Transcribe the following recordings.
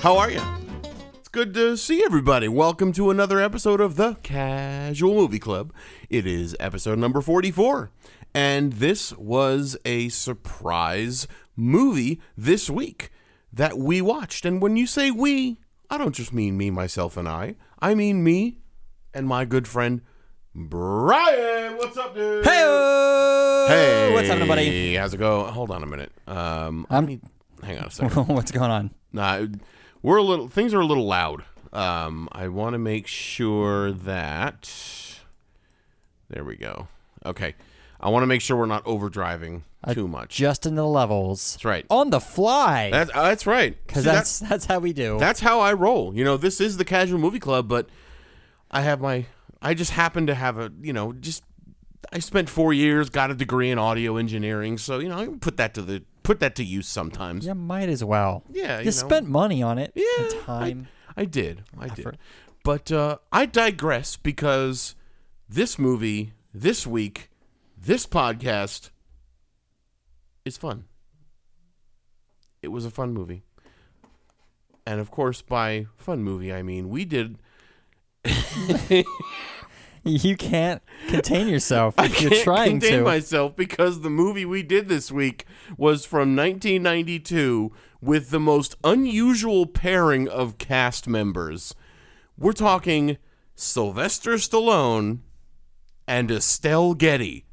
How are you? It's good to see everybody. Welcome to another episode of the Casual Movie Club. It is episode number 44, and this was a surprise movie this week that we watched. And when you say we, I don't just mean me, myself, and I mean me and my good friend Brian. What's up, dude? Hey, what's up, everybody? How's it going? Hold on a minute. Hang on a second. What's going on? Nah, things are a little loud. I want to make sure that, there we go. Okay. I want to make sure we're not overdriving too much. Just in the levels. That's right. On the fly. That's right. Because that's how we do. That's how I roll. You know, this is the Casual Movie Club, but I just happen to have I spent 4 years, got a degree in audio engineering, so, I can put that to use sometimes. Yeah, might as well. Yeah, you spent money on it. Yeah, and time. I did. But I digress because this movie, this week, this podcast is fun. It was a fun movie. And of course, by fun movie, I mean we did... You can't contain yourself if you're trying to. I can't contain myself because the movie we did this week was from 1992 with the most unusual pairing of cast members. We're talking Sylvester Stallone and Estelle Getty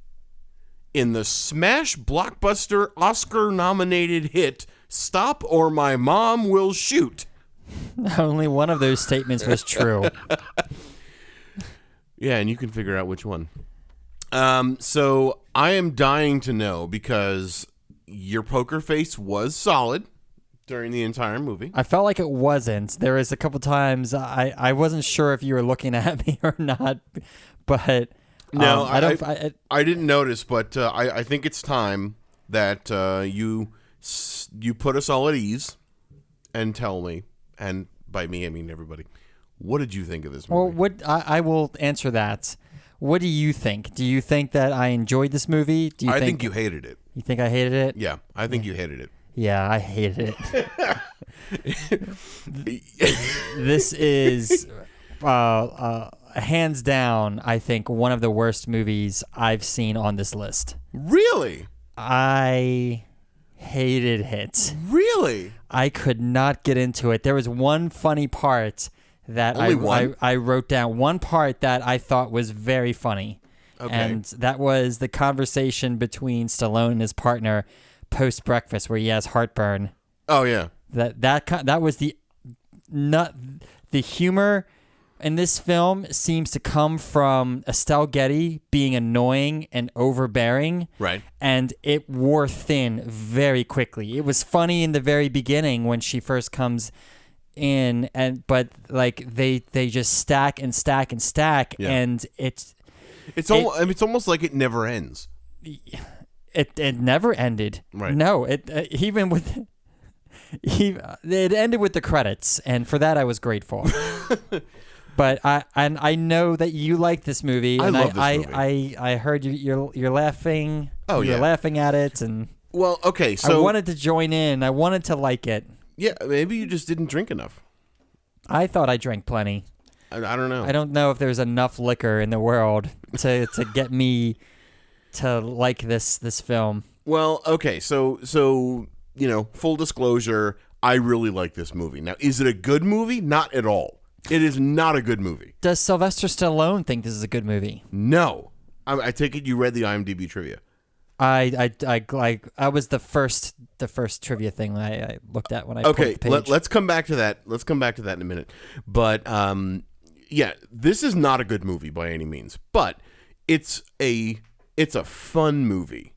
in the smash blockbuster Oscar-nominated hit Stop or My Mom Will Shoot. Only one of those statements was true. Yeah, and you can figure out which one. So I am dying to know because your poker face was solid during the entire movie. I felt like it wasn't. There was a couple times I wasn't sure if you were looking at me or not, but no, I didn't notice. But I think it's time that you put us all at ease and tell me, and by me I mean everybody. What did you think of this movie? Well, I will answer that. What do you think? Do you think that I enjoyed this movie? I think you hated it. You think I hated it? Yeah, I think you hated it. Yeah, I hated it. This is, hands down, I think, one of the worst movies I've seen on this list. Really? I hated it. Really? I could not get into it. There was one funny part that I wrote down, one part that I thought was very funny. Okay. And that was the conversation between Stallone and his partner post-breakfast where he has heartburn. Oh, yeah. That was the humor in this film seems to come from Estelle Getty being annoying and overbearing. Right. And it wore thin very quickly. It was funny in the very beginning when she first comes in, but like they just stack and stack and stack, yeah. And it's almost like it never ends. It never ended. Right. No, it ended with the credits, and for that I was grateful. But I know that you like this movie. I love this movie. I heard you're laughing. Oh, you're yeah. laughing at it, and well, okay. So I wanted to join in. I wanted to like it. Yeah, maybe you just didn't drink enough. I thought I drank plenty. I don't know. I don't know if there's enough liquor in the world to get me to like this film. Well, okay, so full disclosure, I really like this movie. Now, is it a good movie? Not at all. It is not a good movie. Does Sylvester Stallone think this is a good movie? No. I take it you read the IMDb trivia. I was the first trivia thing that I looked at when I okay. pulled the page. Let's come back to that. Let's come back to that in a minute. But yeah, this is not a good movie by any means. But it's a fun movie.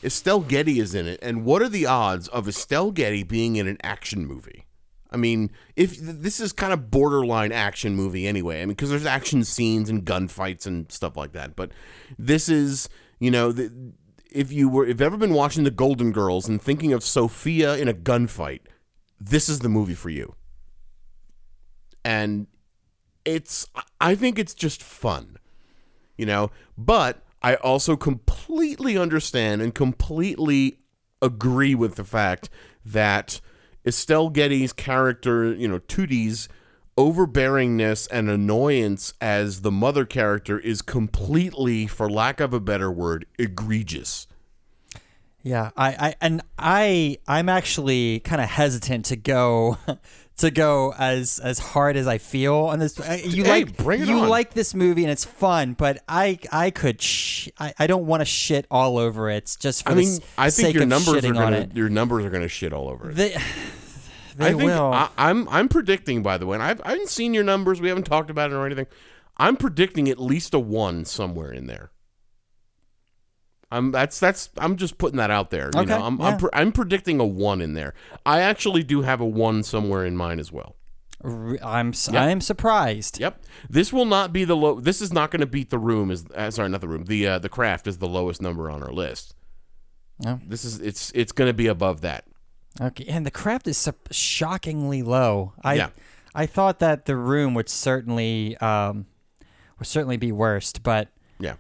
Estelle Getty is in it, and what are the odds of Estelle Getty being in an action movie? I mean, if this is kind of borderline action movie anyway. I mean, because there's action scenes and gunfights and stuff like that. But this is, if you've ever been watching The Golden Girls and thinking of Sophia in a gunfight, this is the movie for you. And I think it's just fun, but I also completely understand and completely agree with the fact that Estelle Getty's character, Tootie's overbearingness and annoyance as the mother character is completely, for lack of a better word, egregious. Yeah, I'm actually kind of hesitant to go as hard as I feel on this. Bring it on. Like this movie and it's fun, but I don't want to shit all over it just for I think your numbers are gonna shit all over it. They will. I'm predicting, by the way, and I haven't seen your numbers. We haven't talked about it or anything. I'm predicting at least a 1 somewhere in there. I'm just putting that out there. Okay, I'm predicting a 1 in there. I actually do have a 1 somewhere in mine as well. I'm surprised. Yep. This will not be the low. This is not going to beat The Room. Sorry, not The Room. The Craft is the lowest number on our list. No. It's going to be above that. Okay, and The Craft is shockingly low. I thought that The Room would certainly be worst, but yeah.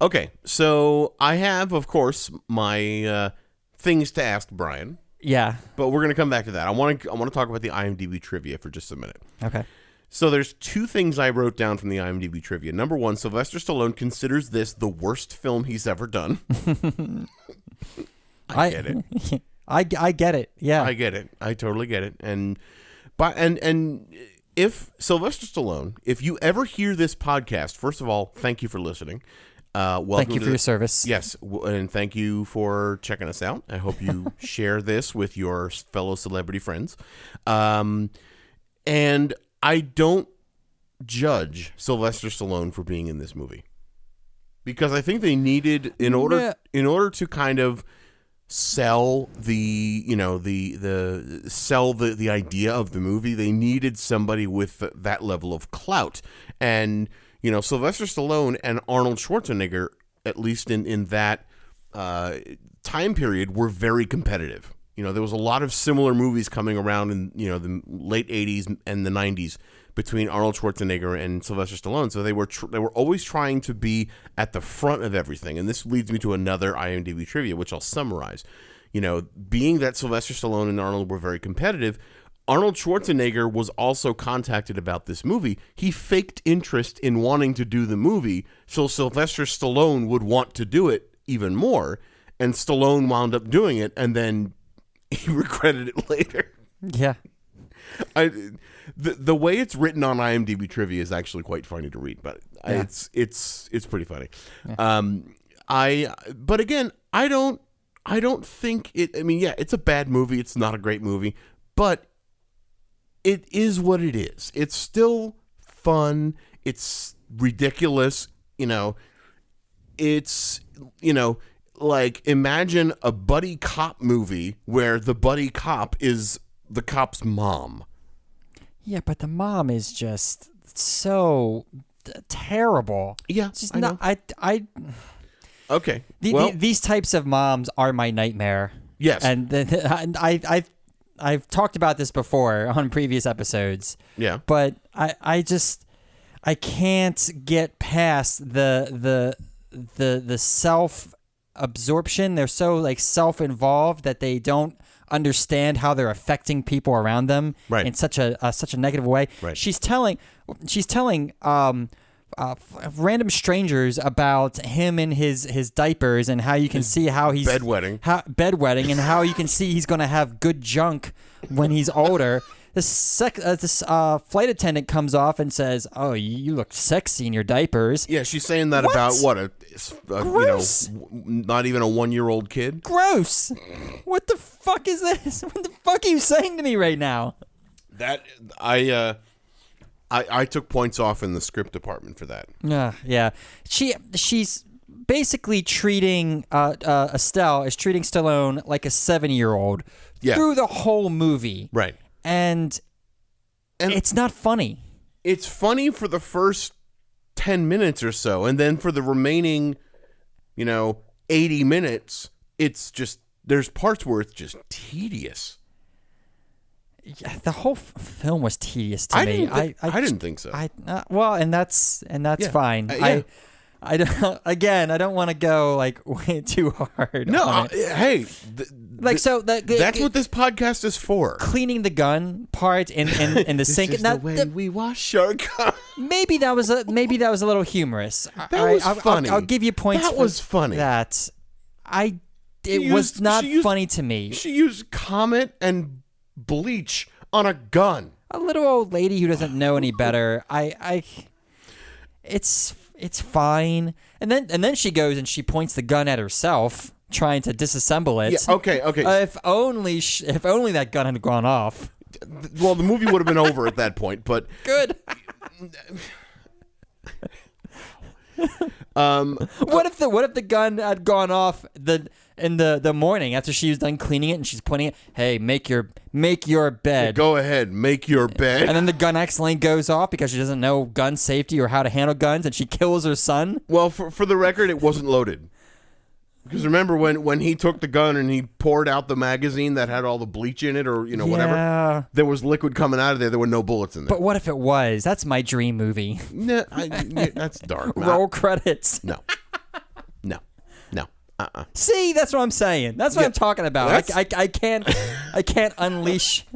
Okay, so I have, of course, my things to ask Brian. Yeah, but we're gonna come back to that. I want to talk about the IMDb trivia for just a minute. Okay. So there's 2 things I wrote down from the IMDb trivia. Number 1, Sylvester Stallone considers this the worst film he's ever done. I get it. I get it. Yeah, I get it. I totally get it. And if Sylvester Stallone, if you ever hear this podcast, first of all, thank you for listening. Thank you for your service. Yes, and thank you for checking us out. I hope you share this with your fellow celebrity friends. And I don't judge Sylvester Stallone for being in this movie, because I think they needed, in order to kind of sell the idea of the movie, they needed somebody with that level of clout. And Sylvester Stallone and Arnold Schwarzenegger, at least in that time period, were very competitive. There was a lot of similar movies coming around in the late 80s and the 90s between Arnold Schwarzenegger and Sylvester Stallone. So they were always trying to be at the front of everything. And this leads me to another IMDb trivia, which I'll summarize. Being that Sylvester Stallone and Arnold were very competitive, Arnold Schwarzenegger was also contacted about this movie. He faked interest in wanting to do the movie so Sylvester Stallone would want to do it even more. And Stallone wound up doing it, and then he regretted it later. Yeah. The way it's written on IMDb trivia is actually quite funny to read, but it's pretty funny. Yeah. But again, I don't think it. I mean, yeah, it's a bad movie. It's not a great movie, but it is what it is. It's still fun. It's ridiculous. It's like, imagine a buddy cop movie where the buddy cop is the cop's mom. Yeah, but the mom is just so terrible. Yeah, she's I not. know. Okay. These types of moms are my nightmare. Yes, and I've talked about this before on previous episodes. Yeah, but I can't get past the self-absorption. They're so self-involved that they don't understand how they're affecting people around them in such a negative way. Right. She's telling random strangers about him and his diapers, and how you can see how he's bedwetting, and how you can see he's going to have good junk when he's older. This flight attendant comes off and says, "Oh, you look sexy in your diapers." Yeah, she's saying that about what Gross. Not even a 1-year-old kid. Gross. What the fuck is this? What the fuck are you saying to me right now? That I took points off in the script department for that. Yeah. She's basically treating Estelle is treating Stallone like a 7-year-old through the whole movie. Right. And it's not funny. It's funny for the first 10 minutes or so, and then for the remaining, 80 minutes, it's just, there's parts where it's just tedious. Yeah, the whole film was tedious to me. I didn't think so. Well, and that's fine. Yeah. I don't want to go like way too hard. No, hey, that's what this podcast is for. Cleaning the gun part in the sink. This is the way we wash our gun. Maybe that was a little humorous. That was funny. I'll give you points. That was funny. It was not funny to me. She used Comet and bleach on a gun. A little old lady who doesn't know any better. It's fine. And then she goes and she points the gun at herself, trying to disassemble it. Yeah, okay. If only that gun had gone off. Well, the movie would have been over at that point, but good. What if the gun had gone off in the morning after she was done cleaning it and she's pointing it, hey, make your bed. Yeah, go ahead, make your bed. And then the gun accidentally goes off because she doesn't know gun safety or how to handle guns, and she kills her son. Well, for the record, it wasn't loaded. Because remember when he took the gun and he poured out the magazine that had all the bleach in it, or whatever, there was liquid coming out of there. There were no bullets in there. But what if it was? That's my dream movie. No, that's dark. Roll credits. No. See, that's what I'm saying. That's what I'm talking about. I can't unleash.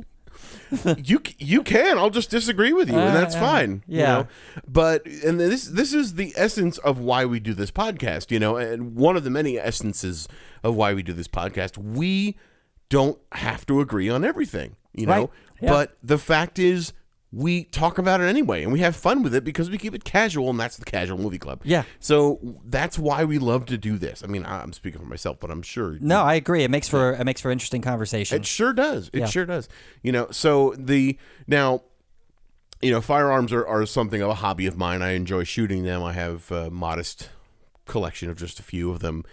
You can. I'll just disagree with you, and that's fine. Yeah. But this is the essence of why we do this podcast. And one of the many essences of why we do this podcast. We don't have to agree on everything. Right. Yeah. But the fact is, we talk about it anyway, and we have fun with it because we keep it casual, and that's the Casual Movie Club. Yeah. So that's why we love to do this. I mean, I'm speaking for myself, but I'm sure. No, I agree. It makes for interesting conversation. It sure does. It sure does. So firearms are something of a hobby of mine. I enjoy shooting them. I have a modest collection of just a few of them.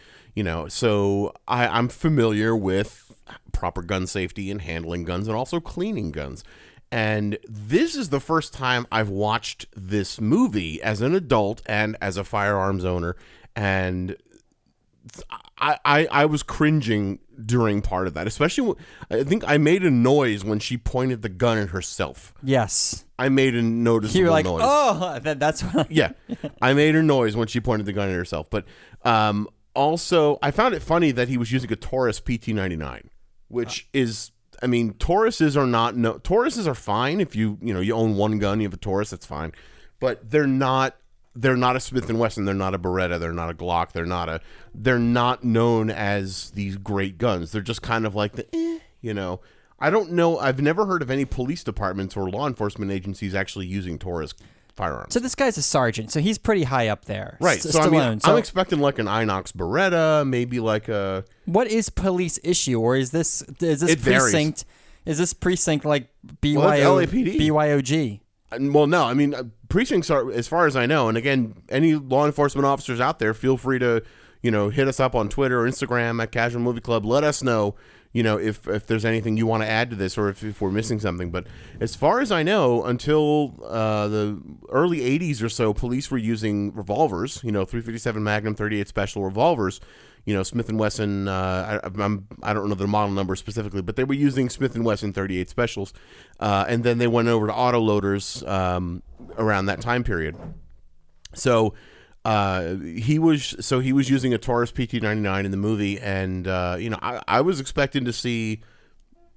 So I'm familiar with proper gun safety and handling guns and also cleaning guns. And this is the first time I've watched this movie as an adult and as a firearms owner, and I was cringing during part of that. Especially, I think I made a noise when she pointed the gun at herself. Yes, I made a noticeable you were like, noise. Oh, that's what. Yeah, I made a noise when she pointed the gun at herself. But also, I found it funny that he was using a Taurus PT-99, which is. I mean, Tauruses are fine if you own one gun, you have a Taurus, that's fine. But they're not a Smith & Wesson, they're not a Beretta, they're not a Glock, they're not known as these great guns. They're just kind of like I don't know, I've never heard of any police departments or law enforcement agencies actually using Taurus firearms. So this guy's a sergeant, so he's pretty high up there. Right. So I'm expecting like an Inox Beretta, maybe like a. What is police issue, or is this it precinct? Varies. Is this precinct like LAPD? BYOG? Well, no. I mean, precincts are, as far as I know, and again, any law enforcement officers out there, feel free to hit us up on Twitter or Instagram at Casual Movie Club. Let us know. If there's anything you want to add to this, or if we're missing something. But as far as I know, until the early 80s or so, police were using revolvers, 357 Magnum, 38 Special revolvers, Smith & Wesson, I don't know the model number specifically, but they were using Smith & Wesson 38 Specials. And then they went over to autoloaders around that time period. So he was using a Taurus PT-99 in the movie, and I was expecting to see,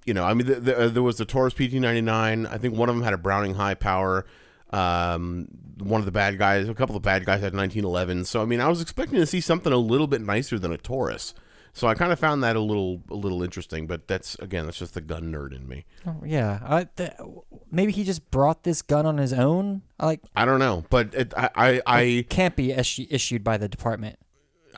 there was the Taurus PT-99. I think one of them had a Browning high power. One of the bad guys, a couple of bad guys had 1911. So I mean, I was expecting to see something a little bit nicer than a Taurus. So I kind of found that a little interesting, but that's just the gun nerd in me. Oh, yeah, maybe he just brought this gun on his own. I don't know, but it can't be issued by the department.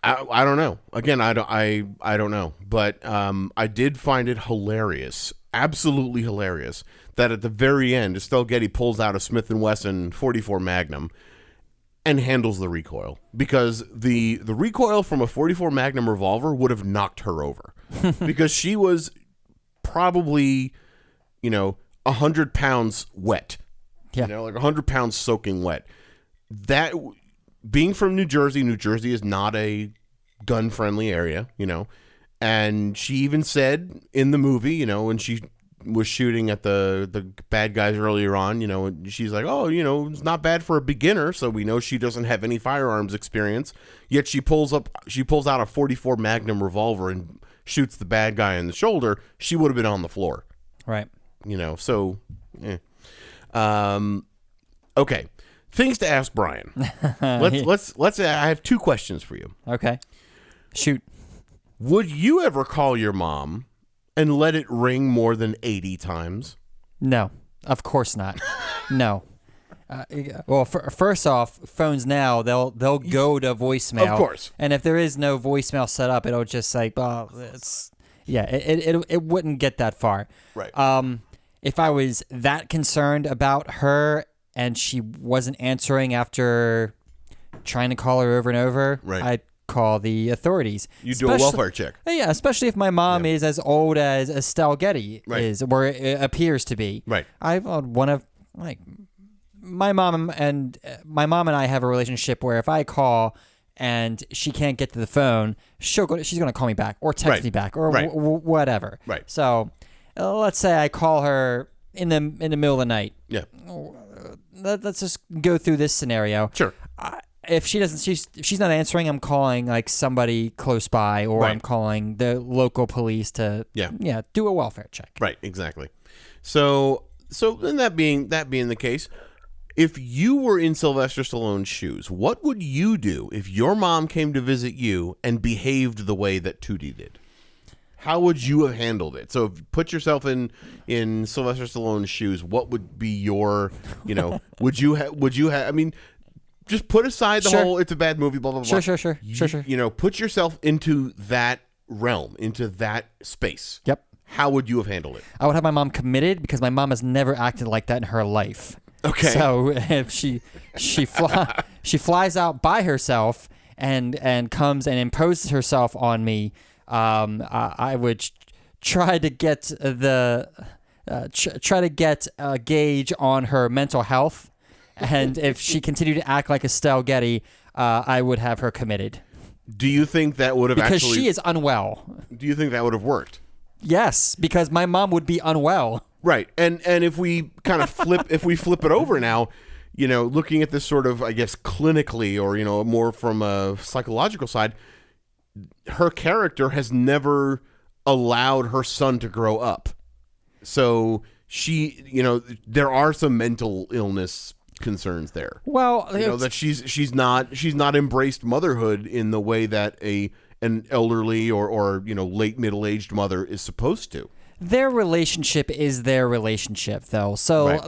I don't know. Again, I don't know, but I did find it hilarious, absolutely hilarious, that at the very end, Estelle Getty pulls out a Smith & Wesson 44 Magnum and handles the recoil, because the recoil from a 44 Magnum revolver would have knocked her over because she was probably 100 pounds wet, like 100 pounds soaking wet. That, being from New Jersey is not a gun friendly area, and she even said in the movie, when she was shooting at the bad guys earlier on, and she's like, oh, it's not bad for a beginner, so we know she doesn't have any firearms experience. Yet she pulls out a .44 Magnum revolver and shoots the bad guy in the shoulder. She would have been on the floor. Right. So, okay. Things to ask Brian. Let's. I have 2 questions for you. Okay. Shoot. Would you ever call your mom and let it ring more than 80 times? No, of course not. No. Well, first off, phones now they'll go to voicemail. Of course. And if there is no voicemail set up, it'll just say, "Well, it wouldn't get that far." Right. If I was that concerned about her and she wasn't answering after trying to call her over and over, right, I'd call the authorities. You do a welfare check. Yeah, especially if my mom is as old as Estelle Getty is, or it appears to be. Right. I've my mom and I have a relationship where if I call and she can't get to the phone, she's going to call me back or text me back or whatever. Right. So let's say I call her in the middle of the night. Yeah. Let's just go through this scenario. Sure. If she's not answering, I'm calling like somebody close by, or I'm calling the local police to do a welfare check. Right, exactly. So then that being the case, if you were in Sylvester Stallone's shoes, what would you do if your mom came to visit you and behaved the way that Tootie did? How would you have handled it? So put yourself in Sylvester Stallone's shoes. What would be your, would you have, I mean, just put aside the whole it's a bad movie, blah, blah, blah. Sure. Put yourself into that realm, into that space. Yep. How would you have handled it? I would have my mom committed because my mom has never acted like that in her life. Okay. So if she flies out by herself and comes and imposes herself on me, I would try to get a gauge on her mental health. And if she continued to act like Estelle Getty, I would have her committed. Do you think that would have because she is unwell. Do you think that would have worked? Yes, because my mom would be unwell. Right. And if we kind of flip it over now, looking at this sort of, I guess, clinically or, more from a psychological side, her character has never allowed her son to grow up. So she, there are some mental illness concerns there. Well, that she's not embraced motherhood in the way that an elderly or late middle-aged mother is supposed to. Their relationship is their relationship, though. So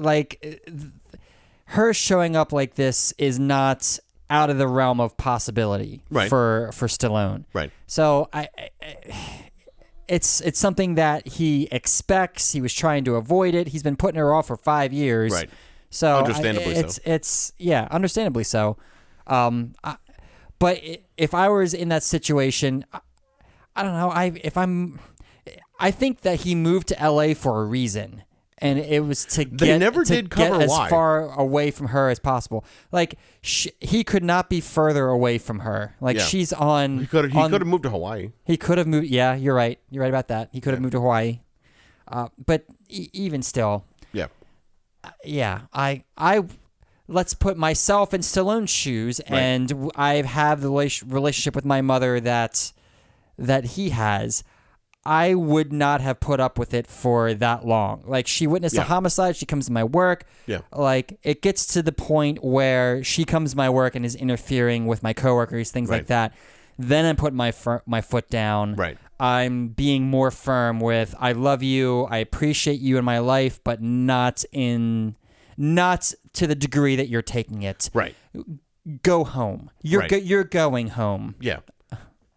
her showing up like this is not out of the realm of possibility for Stallone. Right. So it's something that he expects. He was trying to avoid it. He's been putting her off for 5 years. Right. So understandably understandably so. But if I was in that situation, I don't know. I think that he moved to LA for a reason, and it was to get as far away from her as possible. Like he could not be further away from her. Like she's on. He could have moved to Hawaii. He could have moved. Yeah, you're right. You're right about that. He could have moved to Hawaii. But even still. Yeah. I let's put myself in Stallone's shoes, and I have the relationship with my mother that he has. I would not have put up with it for that long. Like, she witnessed a homicide. She comes to my work. Yeah. Like, it gets to the point where she comes to my work and is interfering with my coworkers, things like that. Then I put my foot down. Right. I'm being more firm with, I love you, I appreciate you in my life, but not to the degree that you're taking it. Right. Go home. You're going home. Yeah.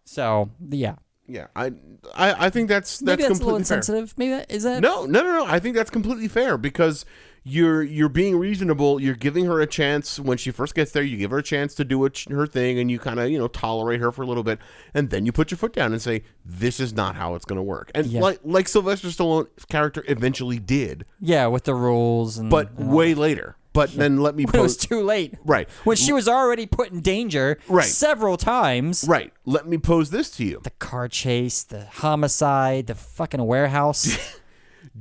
So, yeah. Yeah, I think that's maybe that's completely a little insensitive. Fair. Maybe is that? No. I think that's completely fair because you're being reasonable. You're giving her a chance when she first gets there. You give her a chance to do her thing, and you kind of tolerate her for a little bit, and then you put your foot down and say, "This is not how it's going to work." And like Sylvester Stallone's character eventually did. Yeah, with the rules, but way later. But then let me. It was too late. Right. When she was already put in danger. Several times. Right. Let me pose this to you. The car chase, the homicide, the fucking warehouse.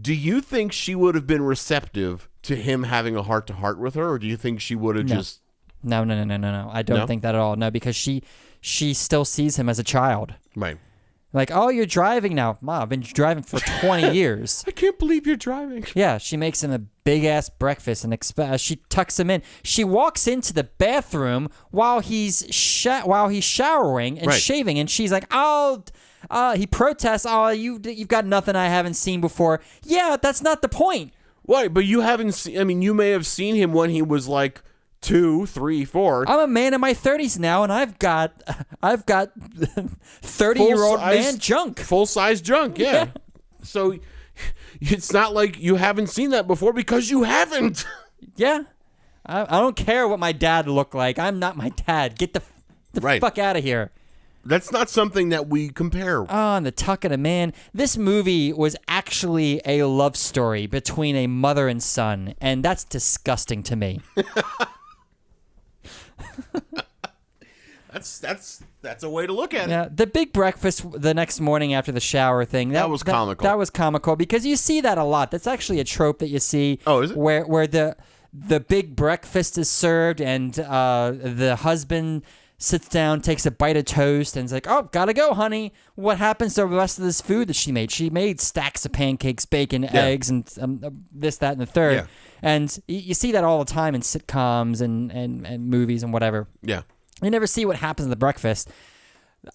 Do you think she would have been receptive to him having a heart-to-heart with her, or do you think she would have just... No. I don't think that at all. No, because she still sees him as a child. Right. Like, oh, you're driving now. Mom, I've been driving for 20 years. I can't believe you're driving. Yeah, she makes him a big-ass breakfast and she tucks him in. She walks into the bathroom while he's showering and shaving, and she's like, oh... he protests, oh, you've got nothing I haven't seen before. Yeah, that's not the point. Right, but you haven't seen... I mean, you may have seen him when he was like 2, 3, 4. I'm a man in my 30s now, and I've got 30-year-old man junk. Full-size junk, yeah. So it's not like you haven't seen that before because you haven't. Yeah. I don't care what my dad looked like. I'm not my dad. Get the fuck out of here. That's not something that we compare. Oh, and the tuck and a man. This movie was actually a love story between a mother and son, and that's disgusting to me. That's a way to look at it. Yeah, the big breakfast the next morning after the shower thing. That was comical. That was comical because you see that a lot. That's actually a trope that you see. Oh, is it? Where the big breakfast is served and the husband sits down, takes a bite of toast, and is like, oh, gotta go, honey. What happens to the rest of this food that she made? She made stacks of pancakes, bacon, eggs, and this, that, and the third. Yeah. And you see that all the time in sitcoms and movies and whatever. Yeah. You never see what happens at the breakfast.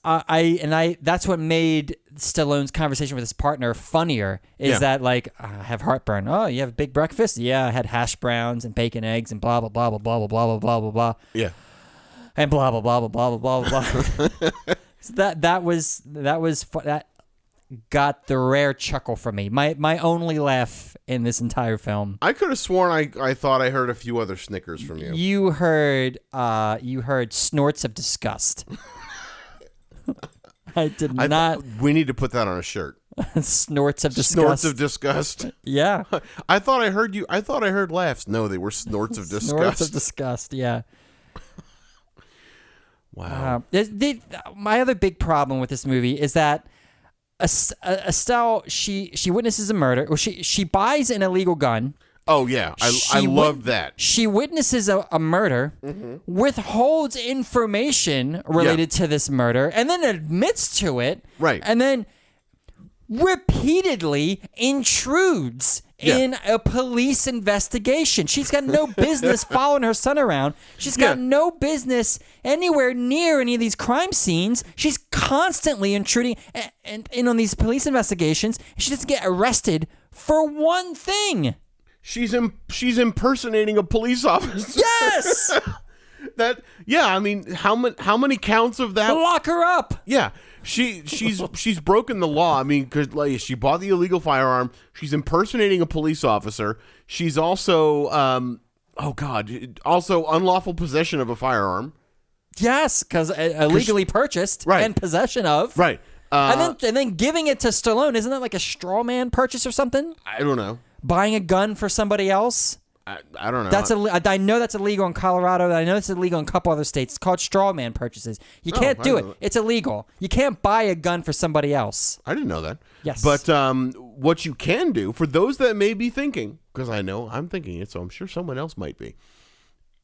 That's what made Stallone's conversation with his partner funnier. Is that like, I have heartburn. Oh, you have a big breakfast? Yeah, I had hash browns and bacon, eggs, and blah blah blah blah blah blah blah blah blah blah. Yeah. And blah blah blah blah blah blah blah blah. So that got the rare chuckle from me. My only laugh in this entire film. I could have sworn I thought I heard a few other snickers from you. You heard snorts of disgust. I did not. We need to put that on a shirt. Snorts of disgust. Snorts of disgust. Yeah. I thought I heard laughs. No, they were snorts of disgust. Snorts of disgust. Yeah. Wow. My other big problem with this movie is that Estelle, she witnesses a murder, or she buys an illegal gun. Oh yeah, I love that. She witnesses a murder, withholds information related to this murder, and then admits to it. Right. And then repeatedly intrudes in a police investigation. She's got no business following her son around. She's got no business anywhere near any of these crime scenes. She's constantly intruding in on these police investigations. She doesn't get arrested for one thing. She's impersonating a police officer. Yes. I mean, how many counts of that? Lock her up. Yeah. She's broken the law. I mean, because like, she bought the illegal firearm. She's impersonating a police officer. She's also, also unlawful possession of a firearm. Yes, because illegally purchased and possession of. Right. And then giving it to Stallone. Isn't that like a straw man purchase or something? I don't know. Buying a gun for somebody else. I don't know. I know that's illegal in Colorado. I know it's illegal in a couple other states. It's called straw man purchases. You can't do it. It's illegal. You can't buy a gun for somebody else. I didn't know that. Yes. But what you can do, for those that may be thinking, because I know I'm thinking it, so I'm sure someone else might be.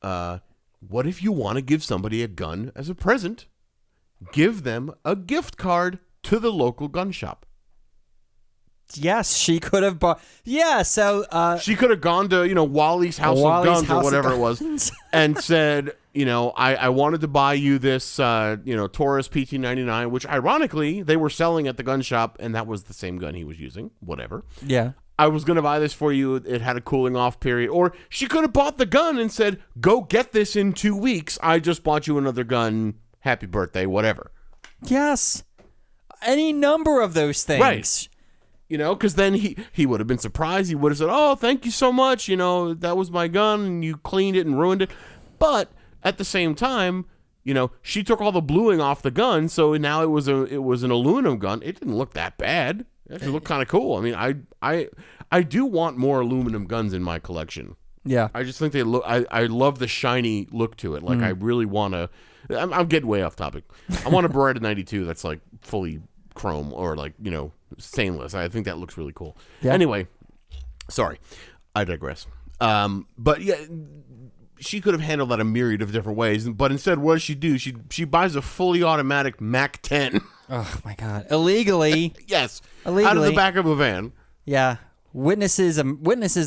What if you want to give somebody a gun as a present? Give them a gift card to the local gun shop. Yes, she could have bought. Yeah, so she could have gone to Wally's House of Guns or whatever it was, and said, I wanted to buy you this Taurus PT99, which ironically they were selling at the gun shop, and that was the same gun he was using. Whatever. Yeah. I was going to buy this for you. It had a cooling off period. Or she could have bought the gun and said, go get this in 2 weeks. I just bought you another gun. Happy birthday, whatever. Yes. Any number of those things. Right. Because then he would have been surprised. He would have said, oh, thank you so much. That was my gun, and you cleaned it and ruined it. But at the same time, she took all the bluing off the gun, so now it was an aluminum gun. It didn't look that bad. It actually looked kind of cool. I mean, I do want more aluminum guns in my collection. Yeah. I just think they look. I love the shiny look to it. Like I really want to. I'm getting way off topic. I want a Beretta 92 that's like fully chrome or like stainless. I think that looks really cool. Yeah. Anyway, Sorry, I digress. But yeah, she could have handled that a myriad of different ways. But instead, what does she do? She buys a fully automatic Mac 10. Oh my God! Illegally. Yes. Illegally. Out of the back of a van. Yeah. Witnesses the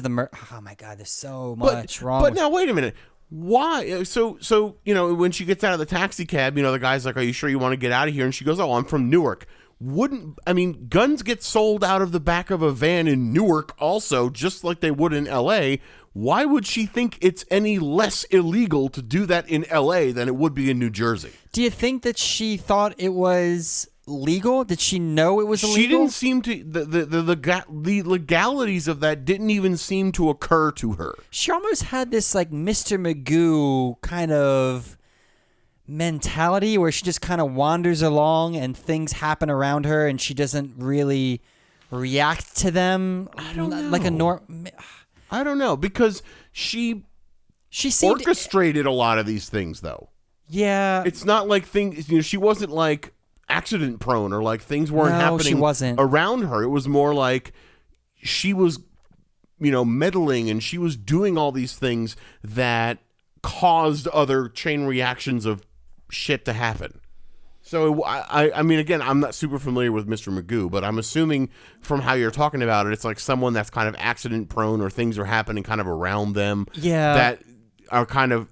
murder. Oh my God! There's so much wrong. But now wait a minute. Why? So when she gets out of the taxi cab, the guy's like, "Are you sure you want to get out of here?" And she goes, "Oh, I'm from Newark." Guns get sold out of the back of a van in Newark also, just like they would in L.A. Why would she think it's any less illegal to do that in L.A. than it would be in New Jersey? Do you think that she thought it was legal? Did she know it was illegal? She didn't seem to. The legalities of that didn't even seem to occur to her. She almost had this like Mr. Magoo kind of mentality where she just kind of wanders along and things happen around her and she doesn't really react to them. I don't know. Like I don't know, because she seemed orchestrated a lot of these things, though. Yeah. It's not like things, she wasn't like accident prone or like things weren't happening she wasn't. around her. It was more like she was, meddling, and she was doing all these things that caused other chain reactions of shit to happen. So, I mean, again, I'm not super familiar with Mr. Magoo, but I'm assuming from how you're talking about it, it's like someone that's kind of accident prone or things are happening kind of around them. Yeah. That are kind of,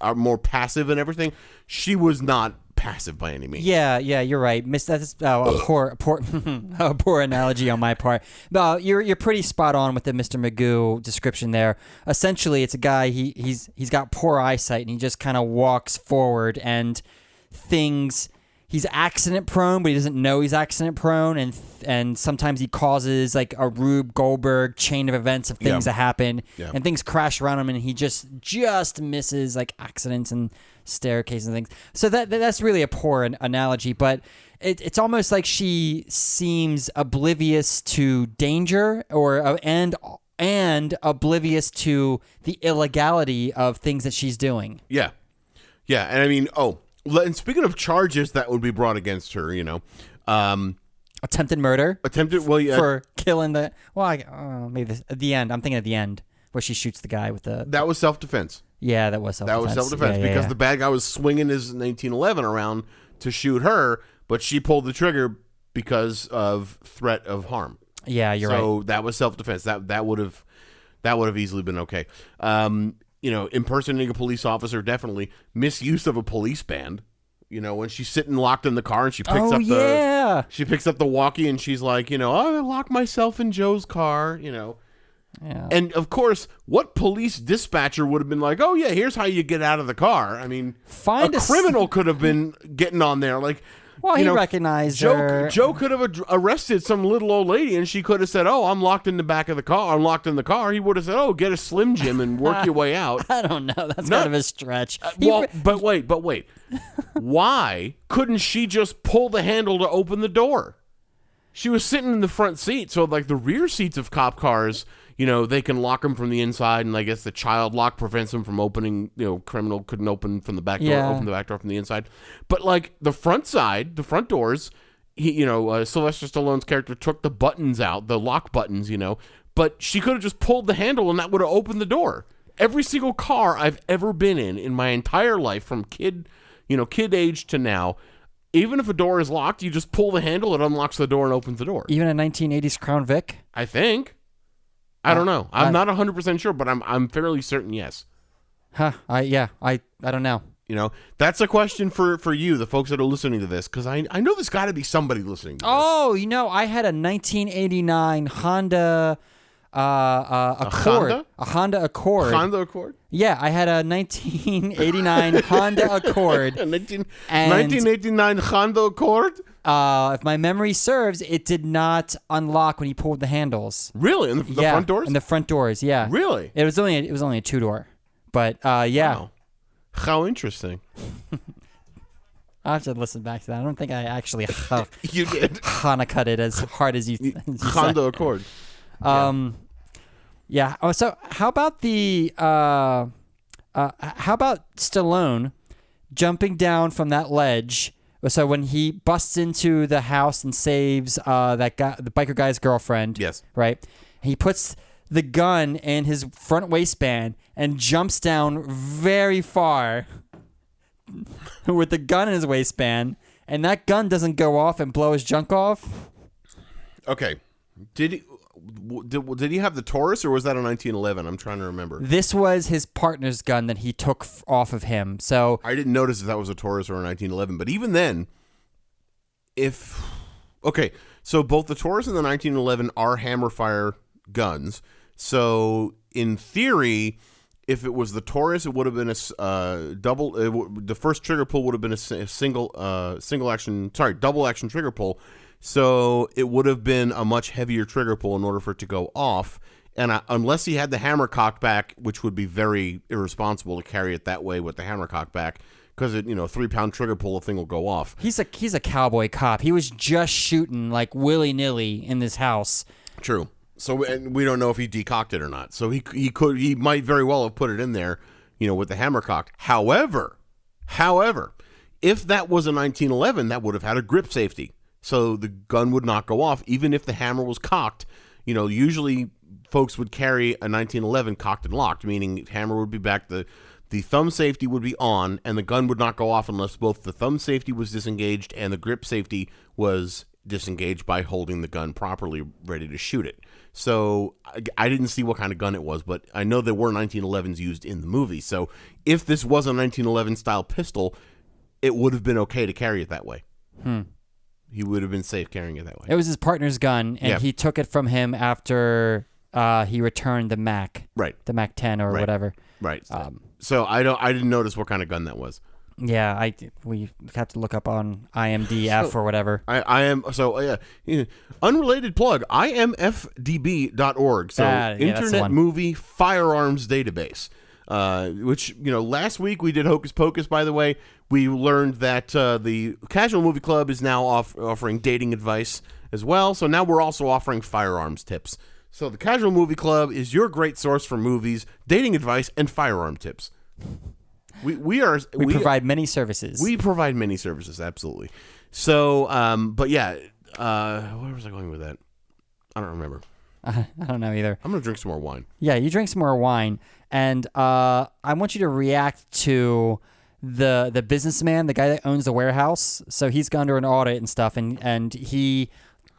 are more passive and everything. She was not passive by any means. Yeah, you're right. That's a poor analogy on my part. But you're pretty spot on with the Mr. Magoo description there. Essentially, it's a guy, he's got poor eyesight, and he just kind of walks forward, and he's accident prone, but he doesn't know he's accident prone, and sometimes he causes like a Rube Goldberg chain of events of things that happen, and things crash around him, and he just misses like accidents and staircases and things. So that's really a poor analogy, but it's almost like she seems oblivious to danger and oblivious to the illegality of things that she's doing. Yeah, and I mean, and speaking of charges that would be brought against her, attempted murder, for killing maybe at the end. I'm thinking at the end where she shoots the guy with the. That was self-defense. Yeah, that was self-defense. Because the bad guy was swinging his 1911 around to shoot her, but she pulled the trigger because of threat of harm. Yeah, you're right. So that was self-defense. That would have easily been okay. Impersonating a police officer, definitely. Misuse of a police band. When she's sitting locked in the car and she picks up the walkie and she's like, I locked myself in Joe's car, Yeah. And of course, what police dispatcher would have been like, "Oh yeah, here's how you get out of the car." I mean, a criminal could have been getting on there, like. Well, he recognized her. Joe could have arrested some little old lady, and she could have said, "Oh, I'm locked in the back of the car. I'm locked in the car." He would have said, "Oh, get a Slim Jim and work your way out." I don't know. That's kind of a stretch. But wait. Why couldn't she just pull the handle to open the door? She was sitting in the front seat, so like the rear seats of cop cars, they can lock them from the inside, and I guess the child lock prevents them from opening. Criminal couldn't open from the back door, open the back door from the inside. But like the front doors, Sylvester Stallone's character took the buttons out, the lock buttons, but she could have just pulled the handle and that would have opened the door. Every single car I've ever been in my entire life, from kid age to now, even if a door is locked, you just pull the handle, it unlocks the door and opens the door. Even a 1980s Crown Vic? I think. I don't know. I'm not 100% sure, but I'm fairly certain yes. Huh. I don't know. That's a question for you, the folks that are listening to this, because I know there's got to be somebody listening to this. Oh, I had a 1989 Honda Accord. A Honda Accord. Honda Accord? Yeah, I had a 1989 Honda Accord. 1989 Honda Accord? If my memory serves, it did not unlock when he pulled the handles. Really? In the front doors? In the front doors, yeah. Really? It was only a 2-door. But yeah. Wow. How interesting. I'll have to listen back to that. I don't think I actually you did. Honda-cut it as hard as you Honda Accord. Yeah. Oh, so how about Stallone jumping down from that ledge? So when he busts into the house and saves that guy, the biker guy's girlfriend, yes, right? He puts the gun in his front waistband and jumps down very far with the gun in his waistband, and that gun doesn't go off and blow his junk off. Okay. Did he have the Taurus, or was that a 1911? I'm trying to remember. This was his partner's gun that he took off of him. So I didn't notice if that was a Taurus or a 1911. But even then, so both the Taurus and the 1911 are hammer fire guns. So in theory, if it was the Taurus, it would have been a double. The first trigger pull would have been a double action trigger pull. So it would have been a much heavier trigger pull in order for it to go off. And unless he had the hammer cocked back, which would be very irresponsible to carry it that way with the hammer cocked back, because 3-pound trigger pull, the thing will go off. He's a cowboy cop. He was just shooting like willy nilly in this house. True. So and we don't know if he decocked it or not. So he might very well have put it in there, with the hammer cocked. However, if that was a 1911, that would have had a grip safety. So the gun would not go off, even if the hammer was cocked. Usually folks would carry a 1911 cocked and locked, meaning hammer would be back, the thumb safety would be on, and the gun would not go off unless both the thumb safety was disengaged and the grip safety was disengaged by holding the gun properly, ready to shoot it. So I didn't see what kind of gun it was, but I know there were 1911s used in the movie. So if this was a 1911 style pistol, it would have been okay to carry it that way. He would have been safe carrying it that way. It was his partner's gun, and he took it from him after he returned the Mac, the Mac 10 or whatever. Right. So I didn't notice what kind of gun that was. Yeah, we have to look up on IMDF or whatever. Unrelated plug, imfdb.org. So Internet Movie Firearms Database. Which, last week we did Hocus Pocus, by the way. We learned that the Casual Movie Club is now offering dating advice as well. So now we're also offering firearms tips. So the Casual Movie Club is your great source for movies, dating advice, and firearm tips. We provide many services. We provide many services, absolutely. So, but yeah, where was I going with that? I don't remember. I don't know either. I'm going to drink some more wine. Yeah, you drink some more wine. And I want you to react to the businessman, the guy that owns the warehouse. So he's gone to an audit and stuff, and he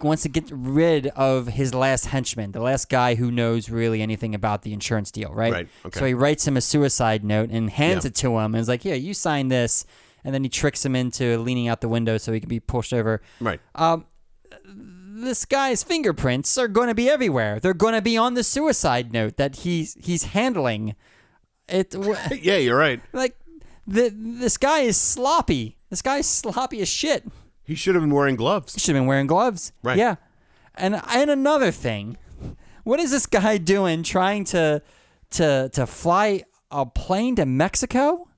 wants to get rid of his last henchman, the last guy who knows really anything about the insurance deal, right? Right, okay. So he writes him a suicide note and hands it to him and is like, yeah, you sign this. And then he tricks him into leaning out the window so he can be pushed over. Right. This guy's fingerprints are going to be everywhere. They're going to be on the suicide note that he's handling. Yeah, you're right. Like, this guy is sloppy. This guy's sloppy as shit. He should have been wearing gloves. He should have been wearing gloves. Right. Yeah. And another thing, what is this guy doing trying to fly a plane to Mexico?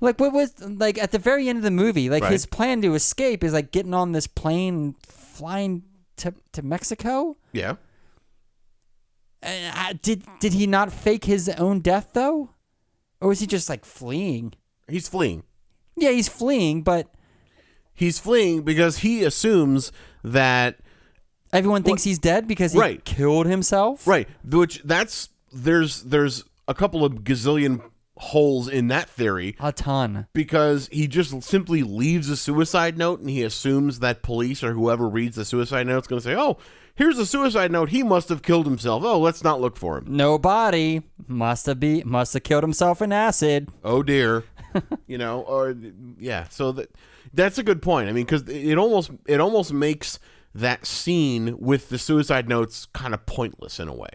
Like, what was, like, at the very end of the movie, like, his plan to escape is, like, getting on this plane and flying to Mexico? Yeah. Did he not fake his own death, though? Or was he just, like, fleeing? He's fleeing. Yeah, he's fleeing, but... He's fleeing because he assumes that... Everyone thinks he's dead because he killed himself? Right. Which, there's a couple of gazillion holes in that theory. A ton. Because he just simply leaves a suicide note and he assumes that police or whoever reads the suicide note is going to say, oh, here's a suicide note. He must have killed himself. Oh, let's not look for him. No body. Must have killed himself in acid. Oh, dear. So that's a good point. I mean, because it almost makes that scene with the suicide notes kind of pointless in a way.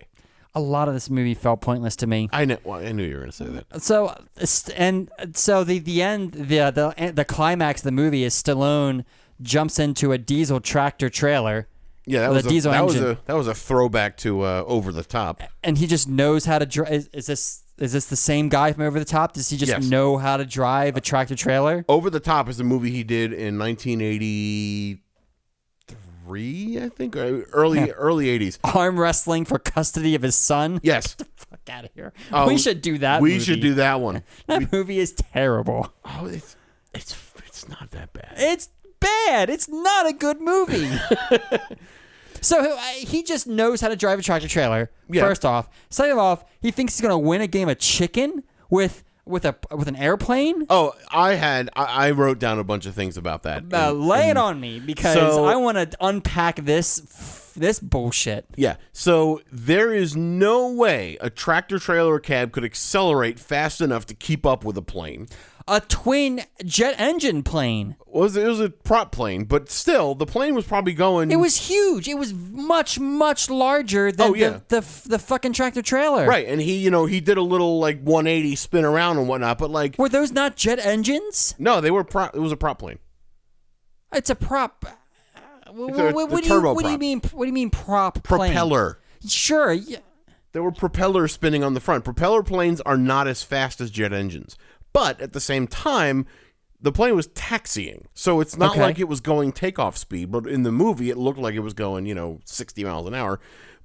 A lot of this movie felt pointless to me. I know. Well, I knew you were going to say that. So the end, the climax of the movie is Stallone jumps into a diesel tractor trailer. Yeah, that was a throwback to Over the Top. And he just knows how to drive. Is this the same guy from Over the Top? Does he just know how to drive a tractor trailer? Over the Top is a movie he did in 1983, I think, early 80s. Arm wrestling for custody of his son? Yes. Get the fuck out of here. We should do that movie. We should do that one. That movie is terrible. Oh, it's not that bad. It's bad. It's not a good movie. So he just knows how to drive a tractor trailer. Yeah. First off, second off, he thinks he's gonna win a game of chicken with an airplane. Oh, I wrote down a bunch of things about that. Lay it on me, because I want to unpack this bullshit. Yeah. So there is no way a tractor trailer or cab could accelerate fast enough to keep up with a plane. A twin jet engine plane. It was a prop plane, but still, the plane was probably going... It was huge. It was much, much larger than the fucking tractor trailer. Right, and he did a little, 180 spin around and whatnot, but, Were those not jet engines? No, they were it was a prop plane. It's a prop... What do you mean prop plane? Propeller. Sure, yeah. There were propellers spinning on the front. Propeller planes are not as fast as jet engines. But at the same time, the plane was taxiing. So it's not like it was going takeoff speed. But in the movie, it looked like it was going, 60 miles an hour.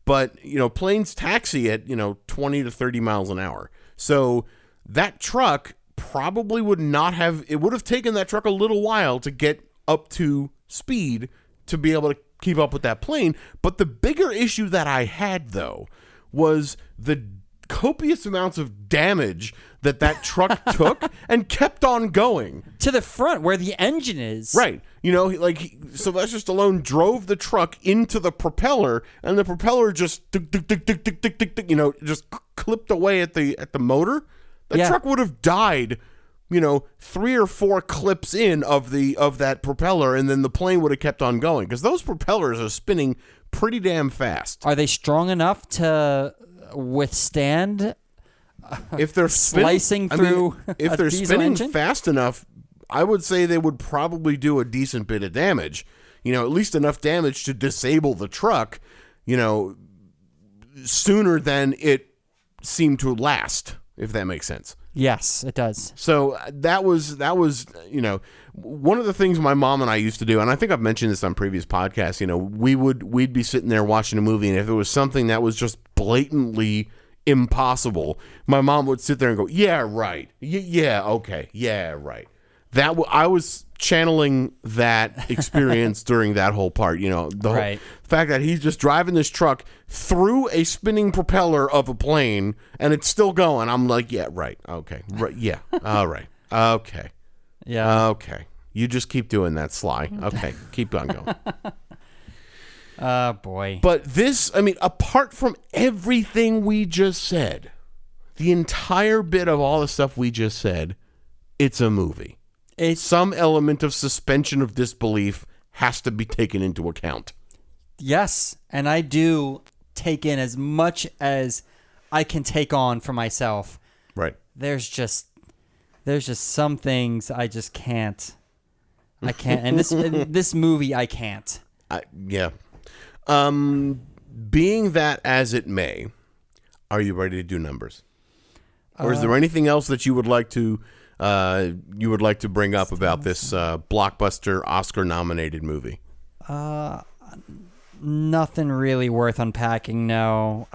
But, planes taxi at, 20 to 30 miles an hour. So that truck probably would have taken that truck a little while to get up to speed to be able to keep up with that plane. But the bigger issue that I had, though, was the copious amounts of damage that truck took and kept on going to the front where the engine is. Right. Sylvester Stallone drove the truck into the propeller, and the propeller just just clipped away at the motor. The truck would have died 3 or 4 clips in of that propeller, and then the plane would have kept on going, because those propellers are spinning pretty damn fast. Are they strong enough to withstand if they're slicing through if they're spinning engine? Fast enough, I would say they would probably do a decent bit of damage. At least enough damage to disable the truck, sooner than it seemed to last, if that makes sense. Yes, it does. So that was one of the things my mom and I used to do, and I think I've mentioned this on previous podcasts. We'd be sitting there watching a movie, and if it was something that was just blatantly impossible, my mom would sit there and go, "Yeah, right. Yeah, okay. Yeah, right." I was channeling that experience during that whole part. The fact that he's just driving this truck through a spinning propeller of a plane and it's still going. I'm like, yeah, right. Okay. Right. Yeah. All right. Okay. Yeah. Okay. You just keep doing that, Sly. Okay. Keep on going. Oh, boy. But this, apart from everything we just said, the entire bit of all the stuff we just said, it's a movie. Some element of suspension of disbelief has to be taken into account. Yes, and I do take in as much as I can take on for myself. Right. There's just some things I just can't. I can't. And this movie, I can't. Yeah. Being that as it may, are you ready to do numbers? Or is there anything else that you would like to bring up about this blockbuster Oscar-nominated movie? Nothing really worth unpacking. No.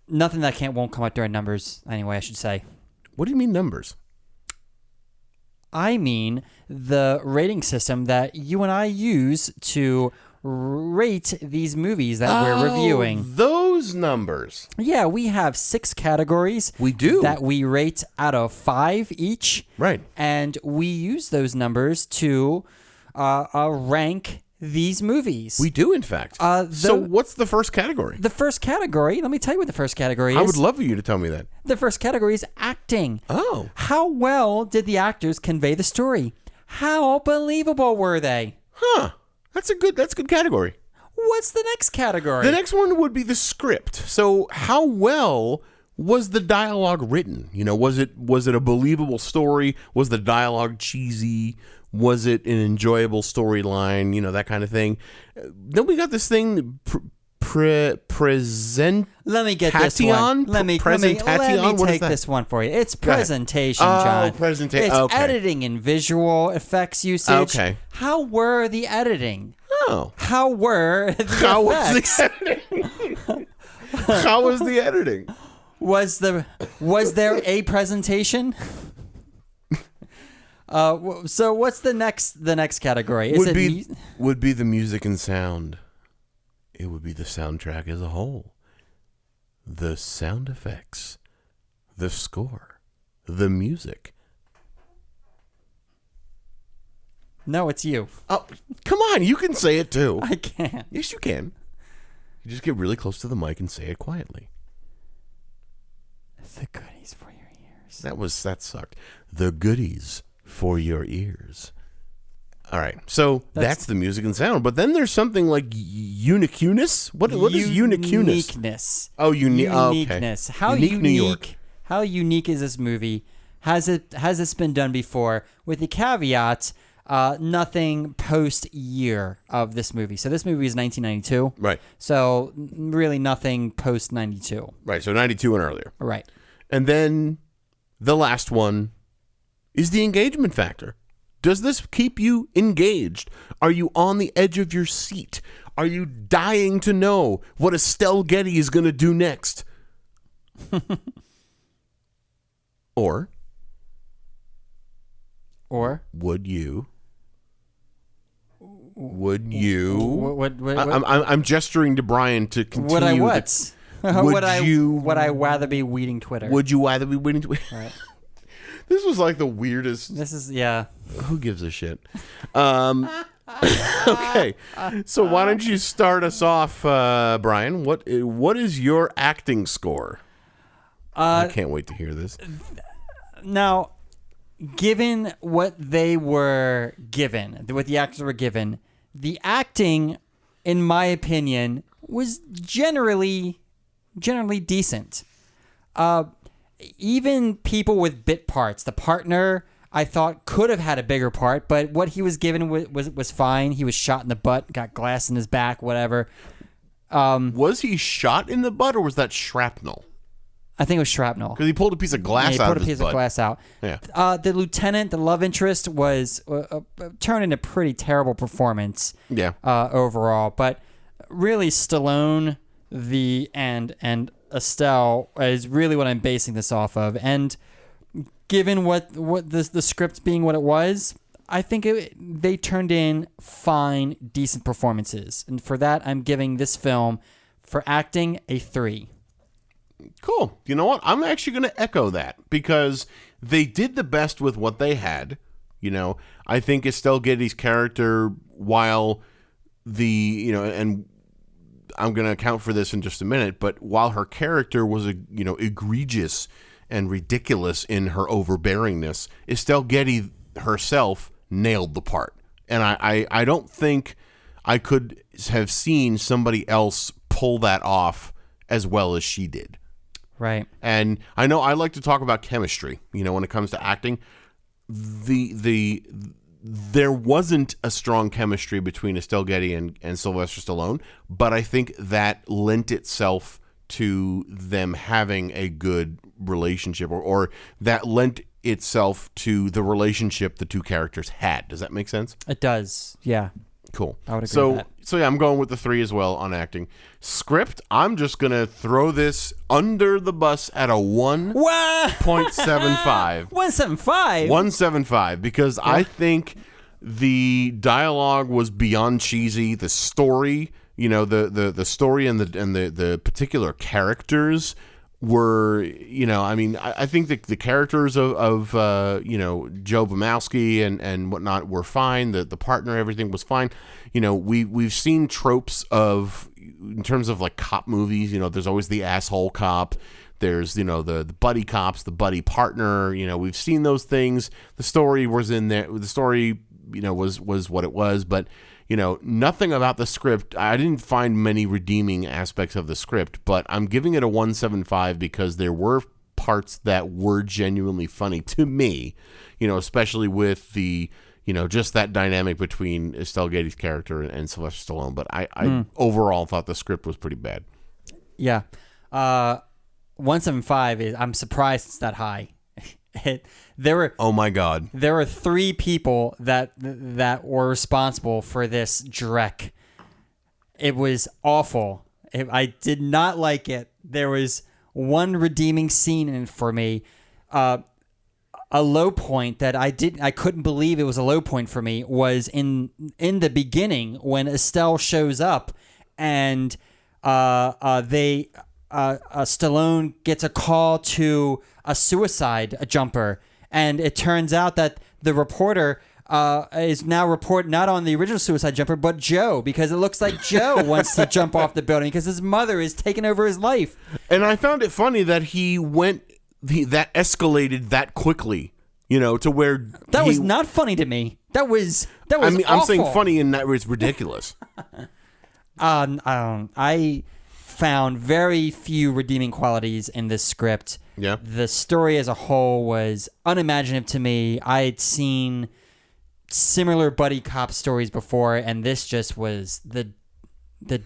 Nothing that won't come out during numbers. Anyway, I should say. What do you mean numbers? I mean the rating system that you and I use to rate these movies that we're reviewing. Those numbers. Yeah, we have 6 categories. We do. That we rate out of 5 each. Right. And we use those numbers to rank these movies. We do, in fact. So what's the first category? The first category, let me tell you what the first category is. I would love for you to tell me that. The first category is acting. Oh. How well did the actors convey the story? How believable were they? Huh. That's a good category. What's the next category? The next one would be the script. So how well was the dialogue written? Was it a believable story? Was the dialogue cheesy? Was it an enjoyable storyline? That kind of thing. Then we got this thing, present. Let me get this one. Let me take this one for you. It's presentation, John. Presentation. It's editing and visual effects usage. Okay. How were the editing? Oh. How were the effects? How was the editing? Was there a presentation? So what's the next category? Is would be the music and sound. It would be the soundtrack as a whole. The sound effects, the score, the music. No, it's you. Oh, come on. You can say it too. I can't. Yes, you can. You just get really close to the mic and say it quietly. The goodies for your ears. That sucked. The goodies for your ears. All right. So that's the music and sound. But then there's something like uniqueness. What is uniqueness? Uniqueness. Oh, uniqueness. Okay. How unique New York. How unique is this movie? Has this been done before? With the caveat, nothing post year of this movie. So this movie is 1992. Right. So really nothing post 92. Right. So 92 and earlier. Right. And then the last one is the engagement factor. Does this keep you engaged? Are you on the edge of your seat? Are you dying to know what Estelle Getty is going to do next? Or would you? What? I'm gesturing to Brian to continue. Would I what? Would I rather be weeding Twitter? Would you rather be weeding Twitter? All right. This was like the weirdest. This is, yeah. Who gives a shit? Okay. So why don't you start us off, Brian? What is your acting score? I can't wait to hear this. Now, given what they were given, what the actors were given, the acting, in my opinion, was generally decent. Even people with bit parts, the partner, I thought could have had a bigger part, but what he was given was fine. He was shot in the butt, got glass in his back, whatever. Was he shot in the butt, or was that shrapnel? I think it was shrapnel. Because he pulled a piece of glass out of his butt. He pulled a piece of glass out. Yeah. The lieutenant, the love interest, was turned into a pretty terrible performance. Yeah. Overall, but really Stallone, and Estelle is really what I'm basing this off of. And given what the script being what it was, I think they turned in fine, decent performances. And for that, I'm giving this film, for acting, a 3. Cool. You know what? I'm actually going to echo that, because they did the best with what they had. You know, I think Estelle Getty's character, while and I'm going to account for this in just a minute, but while her character was egregious and ridiculous in her overbearingness, Estelle Getty herself nailed the part. And I don't think I could have seen somebody else pull that off as well as she did. Right. And I know I like to talk about chemistry, when it comes to acting. There wasn't a strong chemistry between Estelle Getty and Sylvester Stallone, but I think that lent itself to them having a good relationship, or that lent itself to the relationship the two characters had. Does that make sense? It does. Yeah. Cool. I would agree with that. So yeah, I'm going with the 3 as well on acting. Script, I'm just going to throw this under the bus at a 1.75. 175? 175, because I think the dialogue was beyond cheesy. The story, the story and the particular characters were, I think the characters of Joe Bumowski and whatnot were fine. The partner, everything was fine. We've seen tropes of, in terms of like cop movies, there's always the asshole cop. There's, the buddy cops, the buddy partner. We've seen those things. The story was in there. The story, was what it was. But, nothing about the script. I didn't find many redeeming aspects of the script. But I'm giving it a 175 because there were parts that were genuinely funny to me, especially with the, just that dynamic between Estelle Getty's character and Sylvester Stallone. But I overall thought the script was pretty bad. Yeah. 175 is, I'm surprised it's that high. Oh my God. There were 3 people that were responsible for this dreck. It was awful. I did not like it. There was one redeeming scene in it for me. a low point that I couldn't believe it was a low point for me was in the beginning when Estelle shows up and Stallone gets a call to a suicide jumper, and it turns out that the reporter is now reporting not on the original suicide jumper, but Joe, because it looks like Joe wants to jump off the building because his mother is taking over his life. And I found it funny that he went that escalated that quickly, to where that was not funny to me. That was. I mean, awful. I'm saying funny in that it's ridiculous. I found very few redeeming qualities in this script. Yeah. The story as a whole was unimaginative to me. I had seen similar buddy cop stories before, and this just was the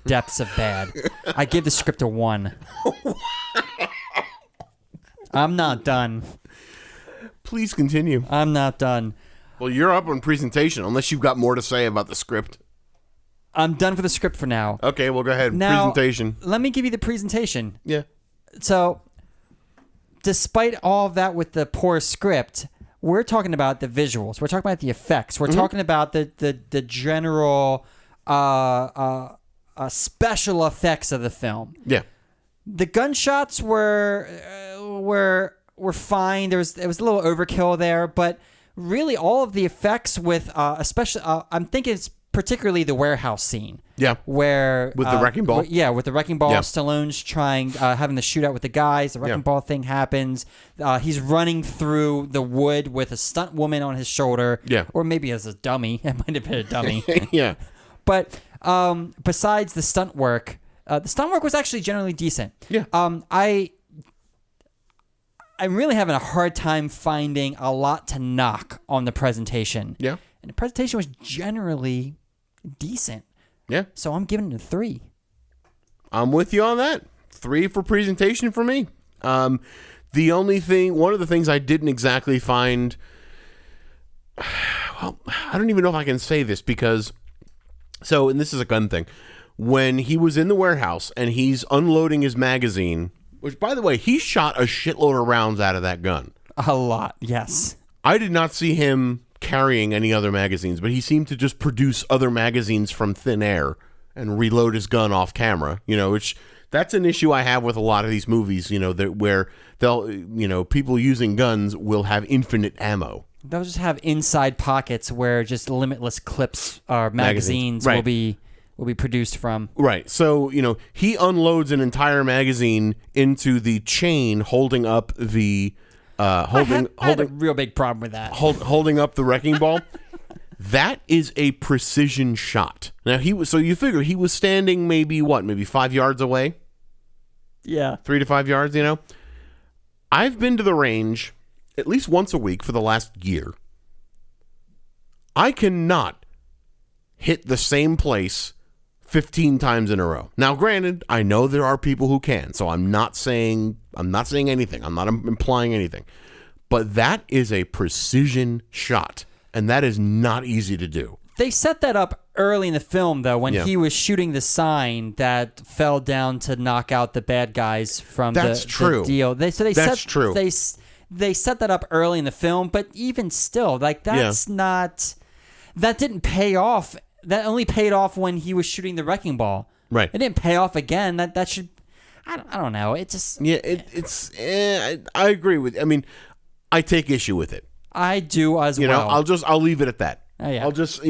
depths of bad. I give the script a 1. I'm not done. Please continue. I'm not done. Well, you're up on presentation, unless you've got more to say about the script. I'm done for the script for now. Okay, well, go ahead. Now, presentation. Let me give you the presentation. Yeah. So, despite all of that with the poor script, we're talking about the visuals. We're talking about the effects. We're talking about the general special effects of the film. Yeah. The gunshots were fine. It was a little overkill there, but really all of the effects with especially I'm thinking it's particularly the warehouse scene. Yeah. Where with the wrecking ball. With the wrecking ball. Yeah. Stallone's having the shootout with the guys. The wrecking ball thing happens. He's running through the wood with a stunt woman on his shoulder. Yeah. Or maybe as a dummy. It might have been a dummy. Yeah. But besides the stunt work was actually generally decent. Yeah. I'm really having a hard time finding a lot to knock on the presentation. Yeah. And the presentation was generally decent. Yeah. So I'm giving it a 3. I'm with you on that. 3 for presentation for me. One of the things I didn't exactly find, well, I don't even know if I can say this because, and this is a gun thing. When he was in the warehouse and he's unloading his magazine, which, by the way, he shot a shitload of rounds out of that gun. A lot, yes. I did not see him carrying any other magazines, but he seemed to just produce other magazines from thin air and reload his gun off camera, which that's an issue I have with a lot of these movies, where they'll, people using guns will have infinite ammo. They'll just have inside pockets where just limitless clips or magazines right. will be produced from. Right. So, he unloads an entire magazine into the chain holding up the I had a real big problem with that. Holding up the wrecking ball. That is a precision shot. Now you figure he was standing maybe 5 yards away? Yeah. 3 to 5 yards, I've been to the range at least once a week for the last year. I cannot hit the same place 15 times in a row. Now, granted, I know there are people who can, so I'm not saying anything. I'm not implying anything. But that is a precision shot, and that is not easy to do. They set that up early in the film, though, when he was shooting the sign that fell down to knock out the bad guys from the deal. That's true. They set that up early in the film, but even still, that didn't pay off. That only paid off when he was shooting the wrecking ball. Right. It didn't pay off again. That should. I don't know. It just. Yeah. I agree with. I mean, I take issue with it. I do as well. I'll leave it at that. Oh, yeah. I'll just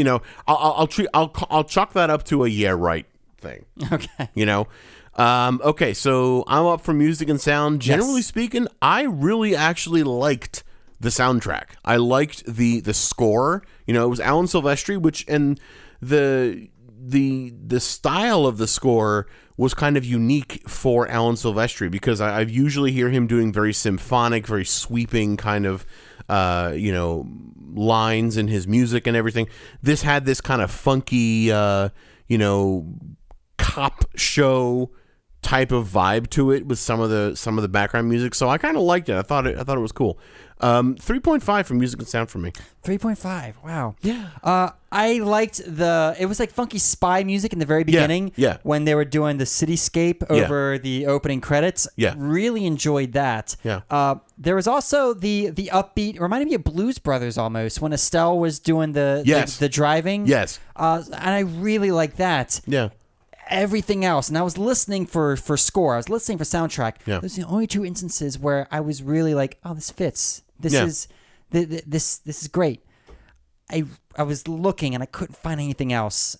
I'll chalk that up to a yeah right thing. Okay. Okay. So I'm up for music and sound. Generally speaking, I really actually liked the soundtrack. I liked the score. It was Alan Silvestri, and the style of the score was kind of unique for Alan Silvestri because I usually hear him doing very symphonic, very sweeping kind of lines in his music and everything. This had this kind of funky cop show type of vibe to it with some of the background music. So I kind of liked it. I thought it was cool. 3.5 for music and sound for me. 3.5. Wow. Yeah. I liked it was like funky spy music in the very beginning. Yeah. When they were doing the cityscape over the opening credits. Yeah. Really enjoyed that. Yeah. There was also the upbeat, it reminded me of Blues Brothers almost, when Estelle was doing the driving. Yes. And I really liked that. Yeah. Everything else, and I was listening for score. I was listening for soundtrack. Yeah. Those are the only two instances where I was really like, "Oh, this fits. This is this is great." I was looking and I couldn't find anything else.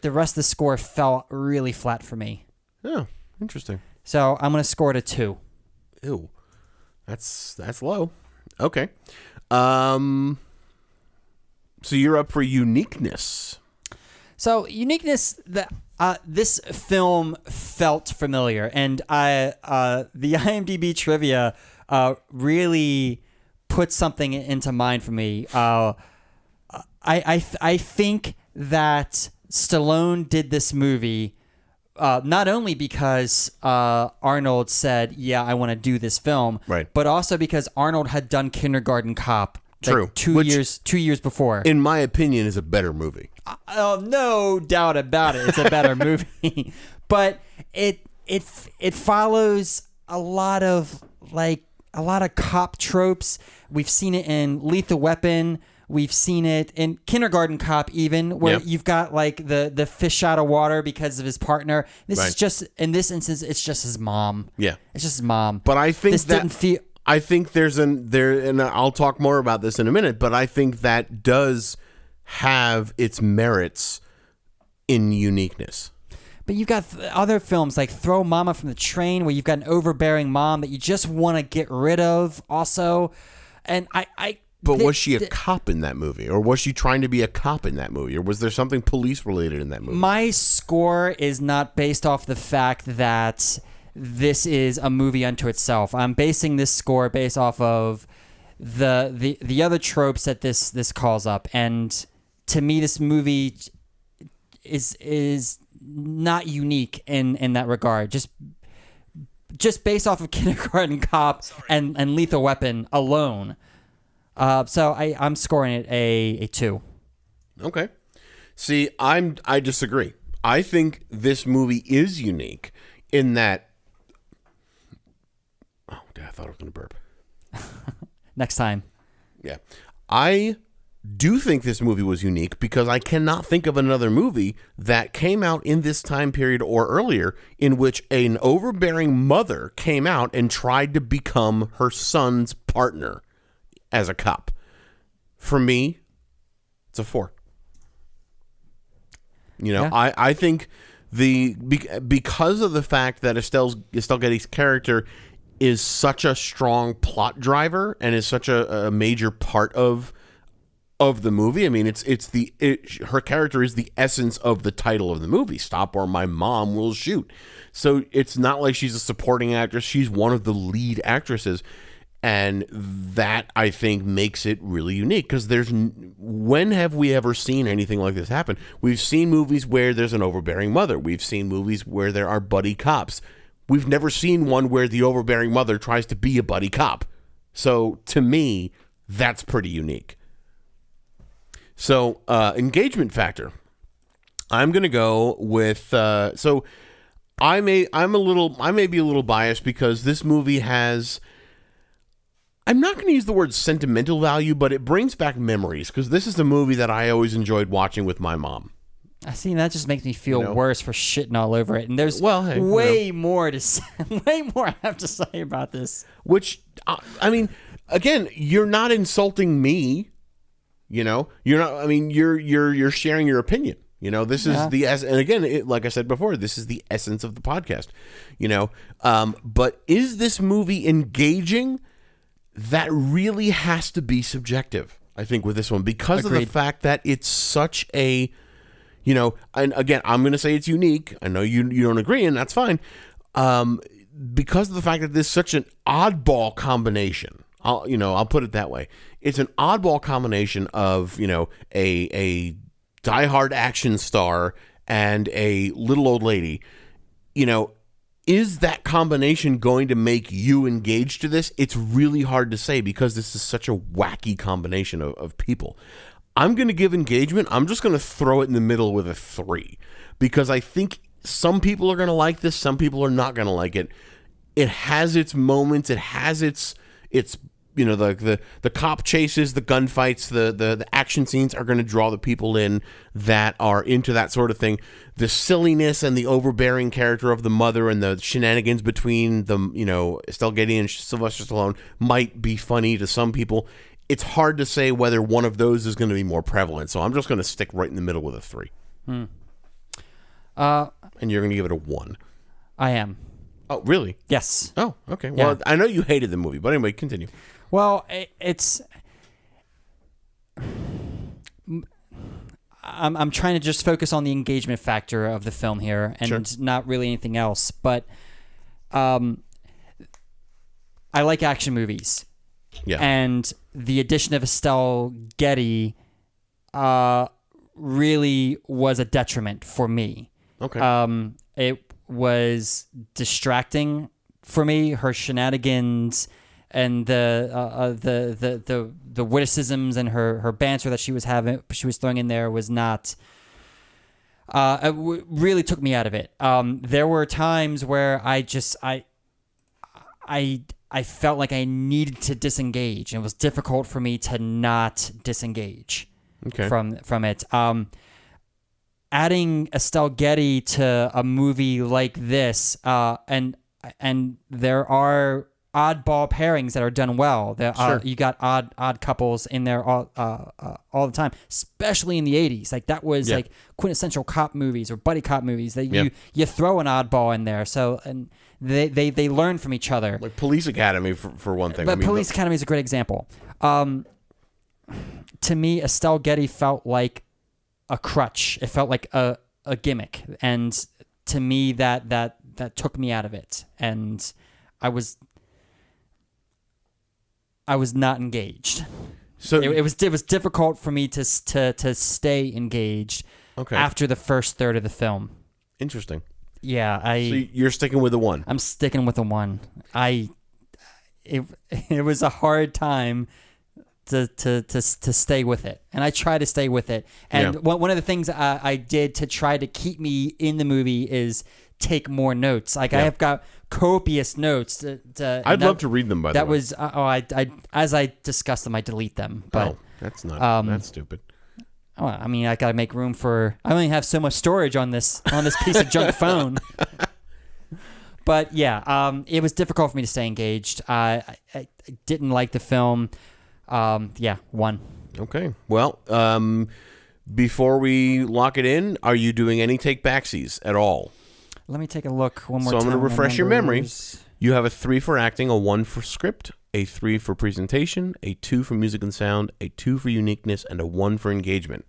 The rest of the score fell really flat for me. Oh, interesting. So I'm gonna score it a 2. Ew, that's low. Okay. So you're up for uniqueness. So uniqueness, this film felt familiar, and the IMDb trivia really put something into mind for me. I think that Stallone did this movie not only because Arnold said, "Yeah, I want to do this film," right, but also because Arnold had done Kindergarten Cop. True. Like 2 years before. In my opinion, is a better movie. No doubt about it. It's a better movie. But it follows a lot of cop tropes. We've seen it in Lethal Weapon. We've seen it in Kindergarten Cop even, where you've got like the fish out of water because of his partner. This is just, in this instance, it's just his mom. Yeah. It's just his mom. But I think didn't feel... I think and I'll talk more about this in a minute, but I think that does have its merits in uniqueness. But you've got other films like Throw Mama from the Train, where you've got an overbearing mom that you just want to get rid of also. And was she a cop in that movie? Or was she trying to be a cop in that movie? Or was there something police related in that movie? My score is not based off the fact that this is a movie unto itself. I'm basing this score based off of the other tropes that this calls up, and to me, this movie is not unique in that regard. Just based off of Kindergarten Cop and Lethal Weapon alone. So I'm scoring it a 2. Okay. See, I disagree. I think this movie is unique in that. Oh, I thought I was going to burp. Next time. Yeah. I do think this movie was unique because I cannot think of another movie that came out in this time period or earlier in which an overbearing mother came out and tried to become her son's partner as a cop. For me, it's a 4. I think because of the fact that Estelle Getty's character is such a strong plot driver and is such a major part of the movie. I mean, her character is the essence of the title of the movie. Stop or my mom will shoot. So it's not like she's a supporting actress. She's one of the lead actresses. And that, I think, makes it really unique because when have we ever seen anything like this happen? We've seen movies where there's an overbearing mother. We've seen movies where there are buddy cops. We've never seen one where the overbearing mother tries to be a buddy cop. So to me, that's pretty unique. So engagement factor. I'm going to go with so I may be a little biased because this movie has, I'm not going to use the word sentimental value, but it brings back memories because this is a movie that I always enjoyed watching with my mom. I see, that just makes me feel worse for shitting all over it. And there's way more to say, way more I have to say about this. Which, I mean, again, you're not insulting me. You're not. I mean, you're sharing your opinion. This is the and again, like I said before, this is the essence of the podcast. But is this movie engaging? That really has to be subjective, I think, with this one because of the fact that it's such a. And again, I'm going to say it's unique. I know you don't agree, and that's fine. Because of the fact that this is such an oddball combination. I'll put it that way. It's an oddball combination of, a diehard action star and a little old lady. is that combination going to make you engage to this? It's really hard to say because this is such a wacky combination of people. I'm going to give engagement. I'm just going to throw it in the middle with a 3 because I think some people are going to like this. Some people are not going to like it. It has its moments. It has its the cop chases, the gunfights, the action scenes are going to draw the people in that are into that sort of thing. The silliness and the overbearing character of the mother and the shenanigans between Estelle Getty and Sylvester Stallone might be funny to some people. It's hard to say whether one of those is going to be more prevalent. So I'm just going to stick right in the middle with a 3. And you're going to give it a 1. I am. Oh, really? Yes. Oh, okay. Well, yeah. I know you hated the movie, but anyway, continue. Well, I'm trying to just focus on the engagement factor of the film here and not really anything else. But I like action movies. Yeah. And the addition of Estelle Getty really was a detriment for me. Okay. It was distracting for me. Her shenanigans and the witticisms and her banter that she was throwing in there was not. It really took me out of it. There were times where I felt like I needed to disengage, and it was difficult for me to not disengage from it. Adding Estelle Getty to a movie like this, and there are oddball pairings that are done well. You got odd couples in there all the time, especially in the 80s. Like that was like quintessential cop movies or buddy cop movies. That you throw an oddball in there. So and they learn from each other. Like Police Academy for one thing. But Police Academy is a great example. To me, Estelle Getty felt like a crutch. It felt like a gimmick, and to me that took me out of it, and I was not engaged. So it was difficult for me to stay engaged after the first third of the film. Interesting. Yeah, so you're sticking with the 1. I'm sticking with the 1. It was a hard time to stay with it, and I try to stay with it. And one of the things I did to try to keep me in the movie is take more notes. Like I have got copious notes. I'd love to read them. By the way, that was I as I discuss them, I delete them. But that's not that's stupid. Oh, I mean, I gotta make room for. I only have so much storage on this piece of junk phone. But yeah, it was difficult for me to stay engaged. I didn't like the film. 1. Okay. Well, before we lock it in, are you doing any take backsies at all? Let me take a look one more time. So I'm going to refresh your memory. You have a 3 for acting, a 1 for script, a 3 for presentation, a 2 for music and sound, a 2 for uniqueness, and a 1 for engagement.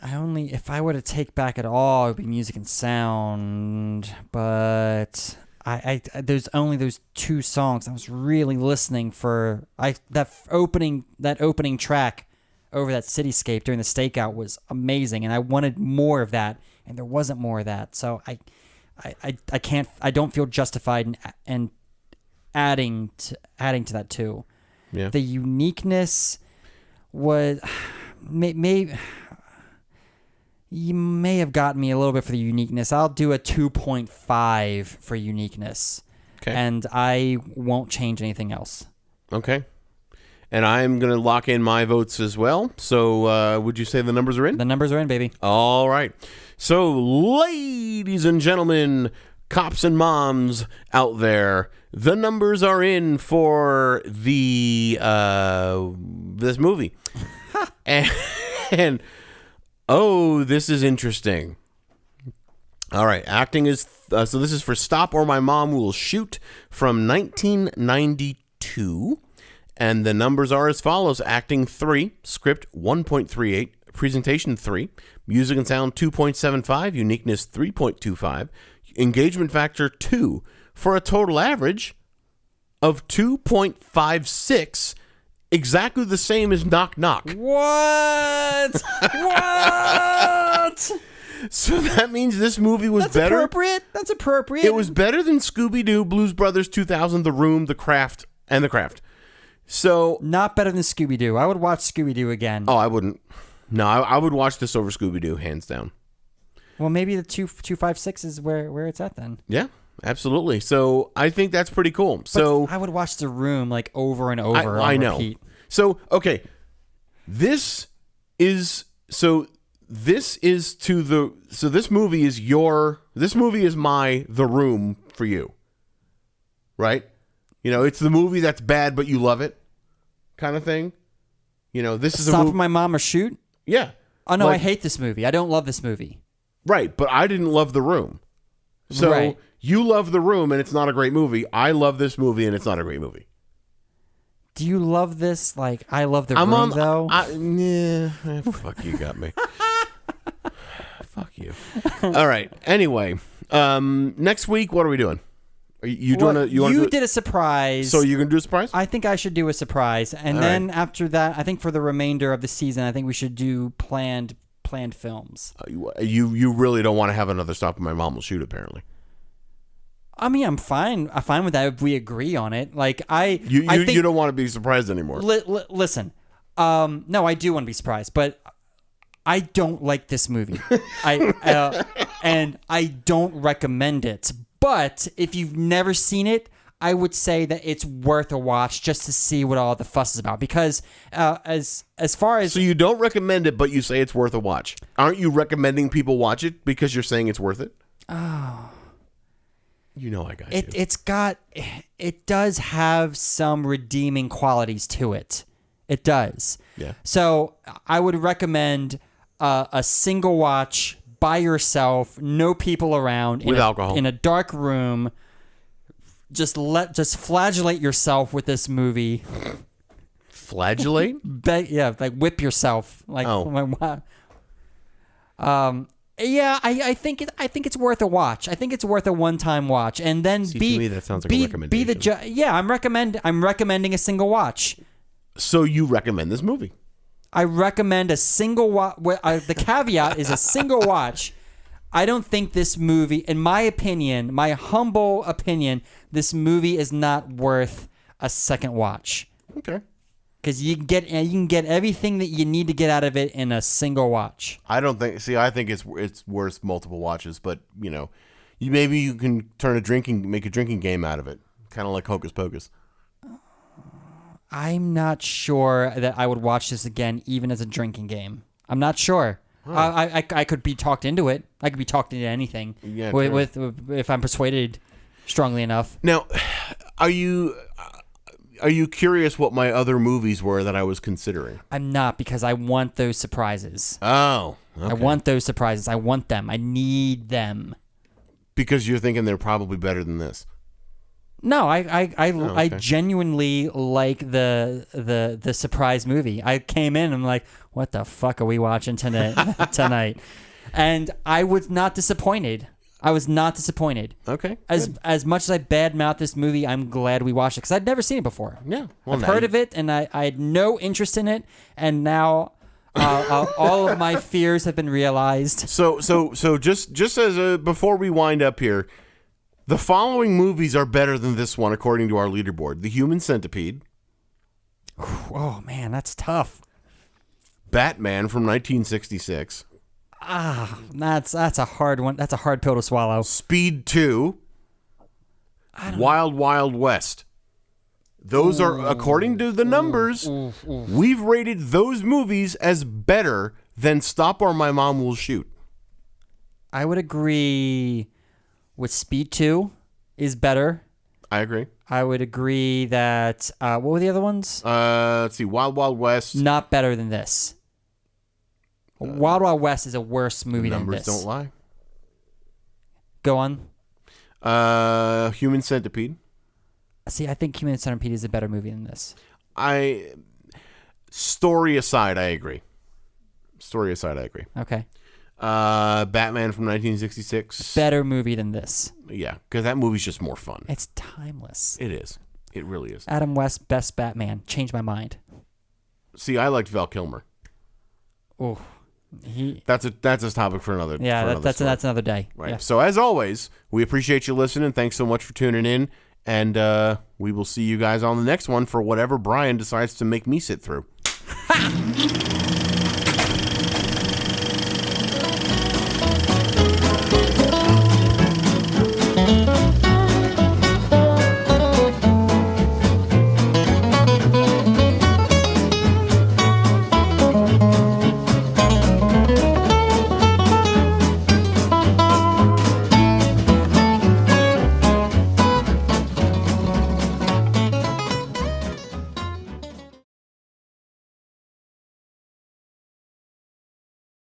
If I were to take back at all, it would be music and sound, but there's only those 2 songs. I was really listening for that opening track over that cityscape during the stakeout was amazing, and I wanted more of that, and there wasn't more of that. So I don't feel justified in adding to that too. Yeah. The uniqueness was you may have gotten me a little bit for the uniqueness. I'll do a 2.5 for uniqueness. Okay. And I won't change anything else. Okay. And I'm going to lock in my votes as well. So would you say the numbers are in? The numbers are in, baby. All right. So, ladies and gentlemen, cops and moms out there, the numbers are in for the this movie. and oh, this is interesting. All right, acting is so this is for Stop or My Mom Will Shoot from 1992, and the numbers are as follows: acting 3, script 1.38, presentation 3, music and sound 2.75, uniqueness 3.25, engagement factor 2, for a total average of 2.56. Exactly the same as Knock Knock. What? What? So that means this movie was That's better. Appropriate. That's appropriate. It was better than Scooby-Doo, Blues Brothers 2000, The Room, The Craft, and The Craft. So not better than Scooby-Doo. I would watch Scooby-Doo again. Oh, I wouldn't. No, I would watch this over Scooby-Doo, hands down. Well, maybe the 256 is where it's at then. Yeah, absolutely. So I think that's pretty cool. So I would watch The Room like over and over. I know. Repeat. So okay, this movie is my The Room for you, right? You know, it's the movie that's bad but you love it, kind of thing. You know, this is Stop for My Mom or Shoot. Yeah. Oh no, I hate this movie. I don't love this movie. Right, but I didn't love The Room. So right. You love The Room and it's not a great movie. I love this movie and it's not a great movie. Do you love this? Like, I love The Room, though? Fuck, you got me. Fuck you. All right. Anyway, next week, what are we doing? Are you doing You did a surprise. So you're going to do a surprise? I think I should do a surprise. And then after that, I think for the remainder of the season, I think we should do planned films. You really don't want to have another Stop and My Mom Will Shoot, apparently. I mean, I'm fine with that if we agree on it. Like you don't want to be surprised anymore. Listen, no, I do want to be surprised, but I don't like this movie. And I don't recommend it. But if you've never seen it, I would say that it's worth a watch just to see what all the fuss is about. Because as far as... So you don't recommend it, but you say it's worth a watch. Aren't you recommending people watch it because you're saying it's worth it? Oh. You know I got you. It does have some redeeming qualities to it. It does. Yeah. So I would recommend a single watch by yourself, no people around, with alcohol in a dark room. Just flagellate yourself with this movie. Flagellate? Yeah, like whip yourself. Like yeah, I think it's worth a watch. I think it's worth a one-time watch, and then to me that sounds like a recommendation. I'm recommending a single watch. So you recommend this movie? I recommend a single watch. The caveat is a single watch. I don't think this movie, in my opinion, my humble opinion, this movie is not worth a second watch. Okay. Because you can get everything that you need to get out of it in a single watch. I think it's worth multiple watches, but you know, maybe you can make a drinking game out of it, kind of like Hocus Pocus. I'm not sure that I would watch this again, even as a drinking game. I'm not sure. Huh. I could be talked into it. I could be talked into anything. Yeah, with if I'm persuaded strongly enough. Now, are you curious what my other movies were that I was considering? I'm not, because I want those surprises. Oh, okay. I want those surprises. I want them. I need them. Because you're thinking they're probably better than this. No, I genuinely like the surprise movie. I came in and I'm like, what the fuck are we watching tonight? And I was not disappointed. Okay. As much as I badmouth this movie, I'm glad we watched it because I'd never seen it before. Yeah. Well, I've heard of it and I had no interest in it, and now all of my fears have been realized. So just as before we wind up here, the following movies are better than this one according to our leaderboard: The Human Centipede. Oh man, that's tough. Batman from 1966. That's a hard one. That's a hard pill to swallow. Speed 2. Wild Wild West. Those are, according to the numbers, we've rated those movies as better than Stop or My Mom Will Shoot. I would agree with Speed 2 is better. I agree. I would agree that, what were the other ones? Let's see, Wild Wild West. Not better than this. Wild Wild West is a worse movie than this. Numbers don't lie. Go on. Human Centipede. See, I think Human Centipede is a better movie than this. Story aside, I agree. Okay. Batman from 1966. Better movie than this. Yeah, because that movie's just more fun. It's timeless. It is. It really is. Adam West, best Batman. Changed my mind. See, I liked Val Kilmer. Oh. that's a topic for another. Yeah, that's another day. Right. Yeah. So as always, we appreciate you listening. Thanks so much for tuning in, and we will see you guys on the next one for whatever Brian decides to make me sit through.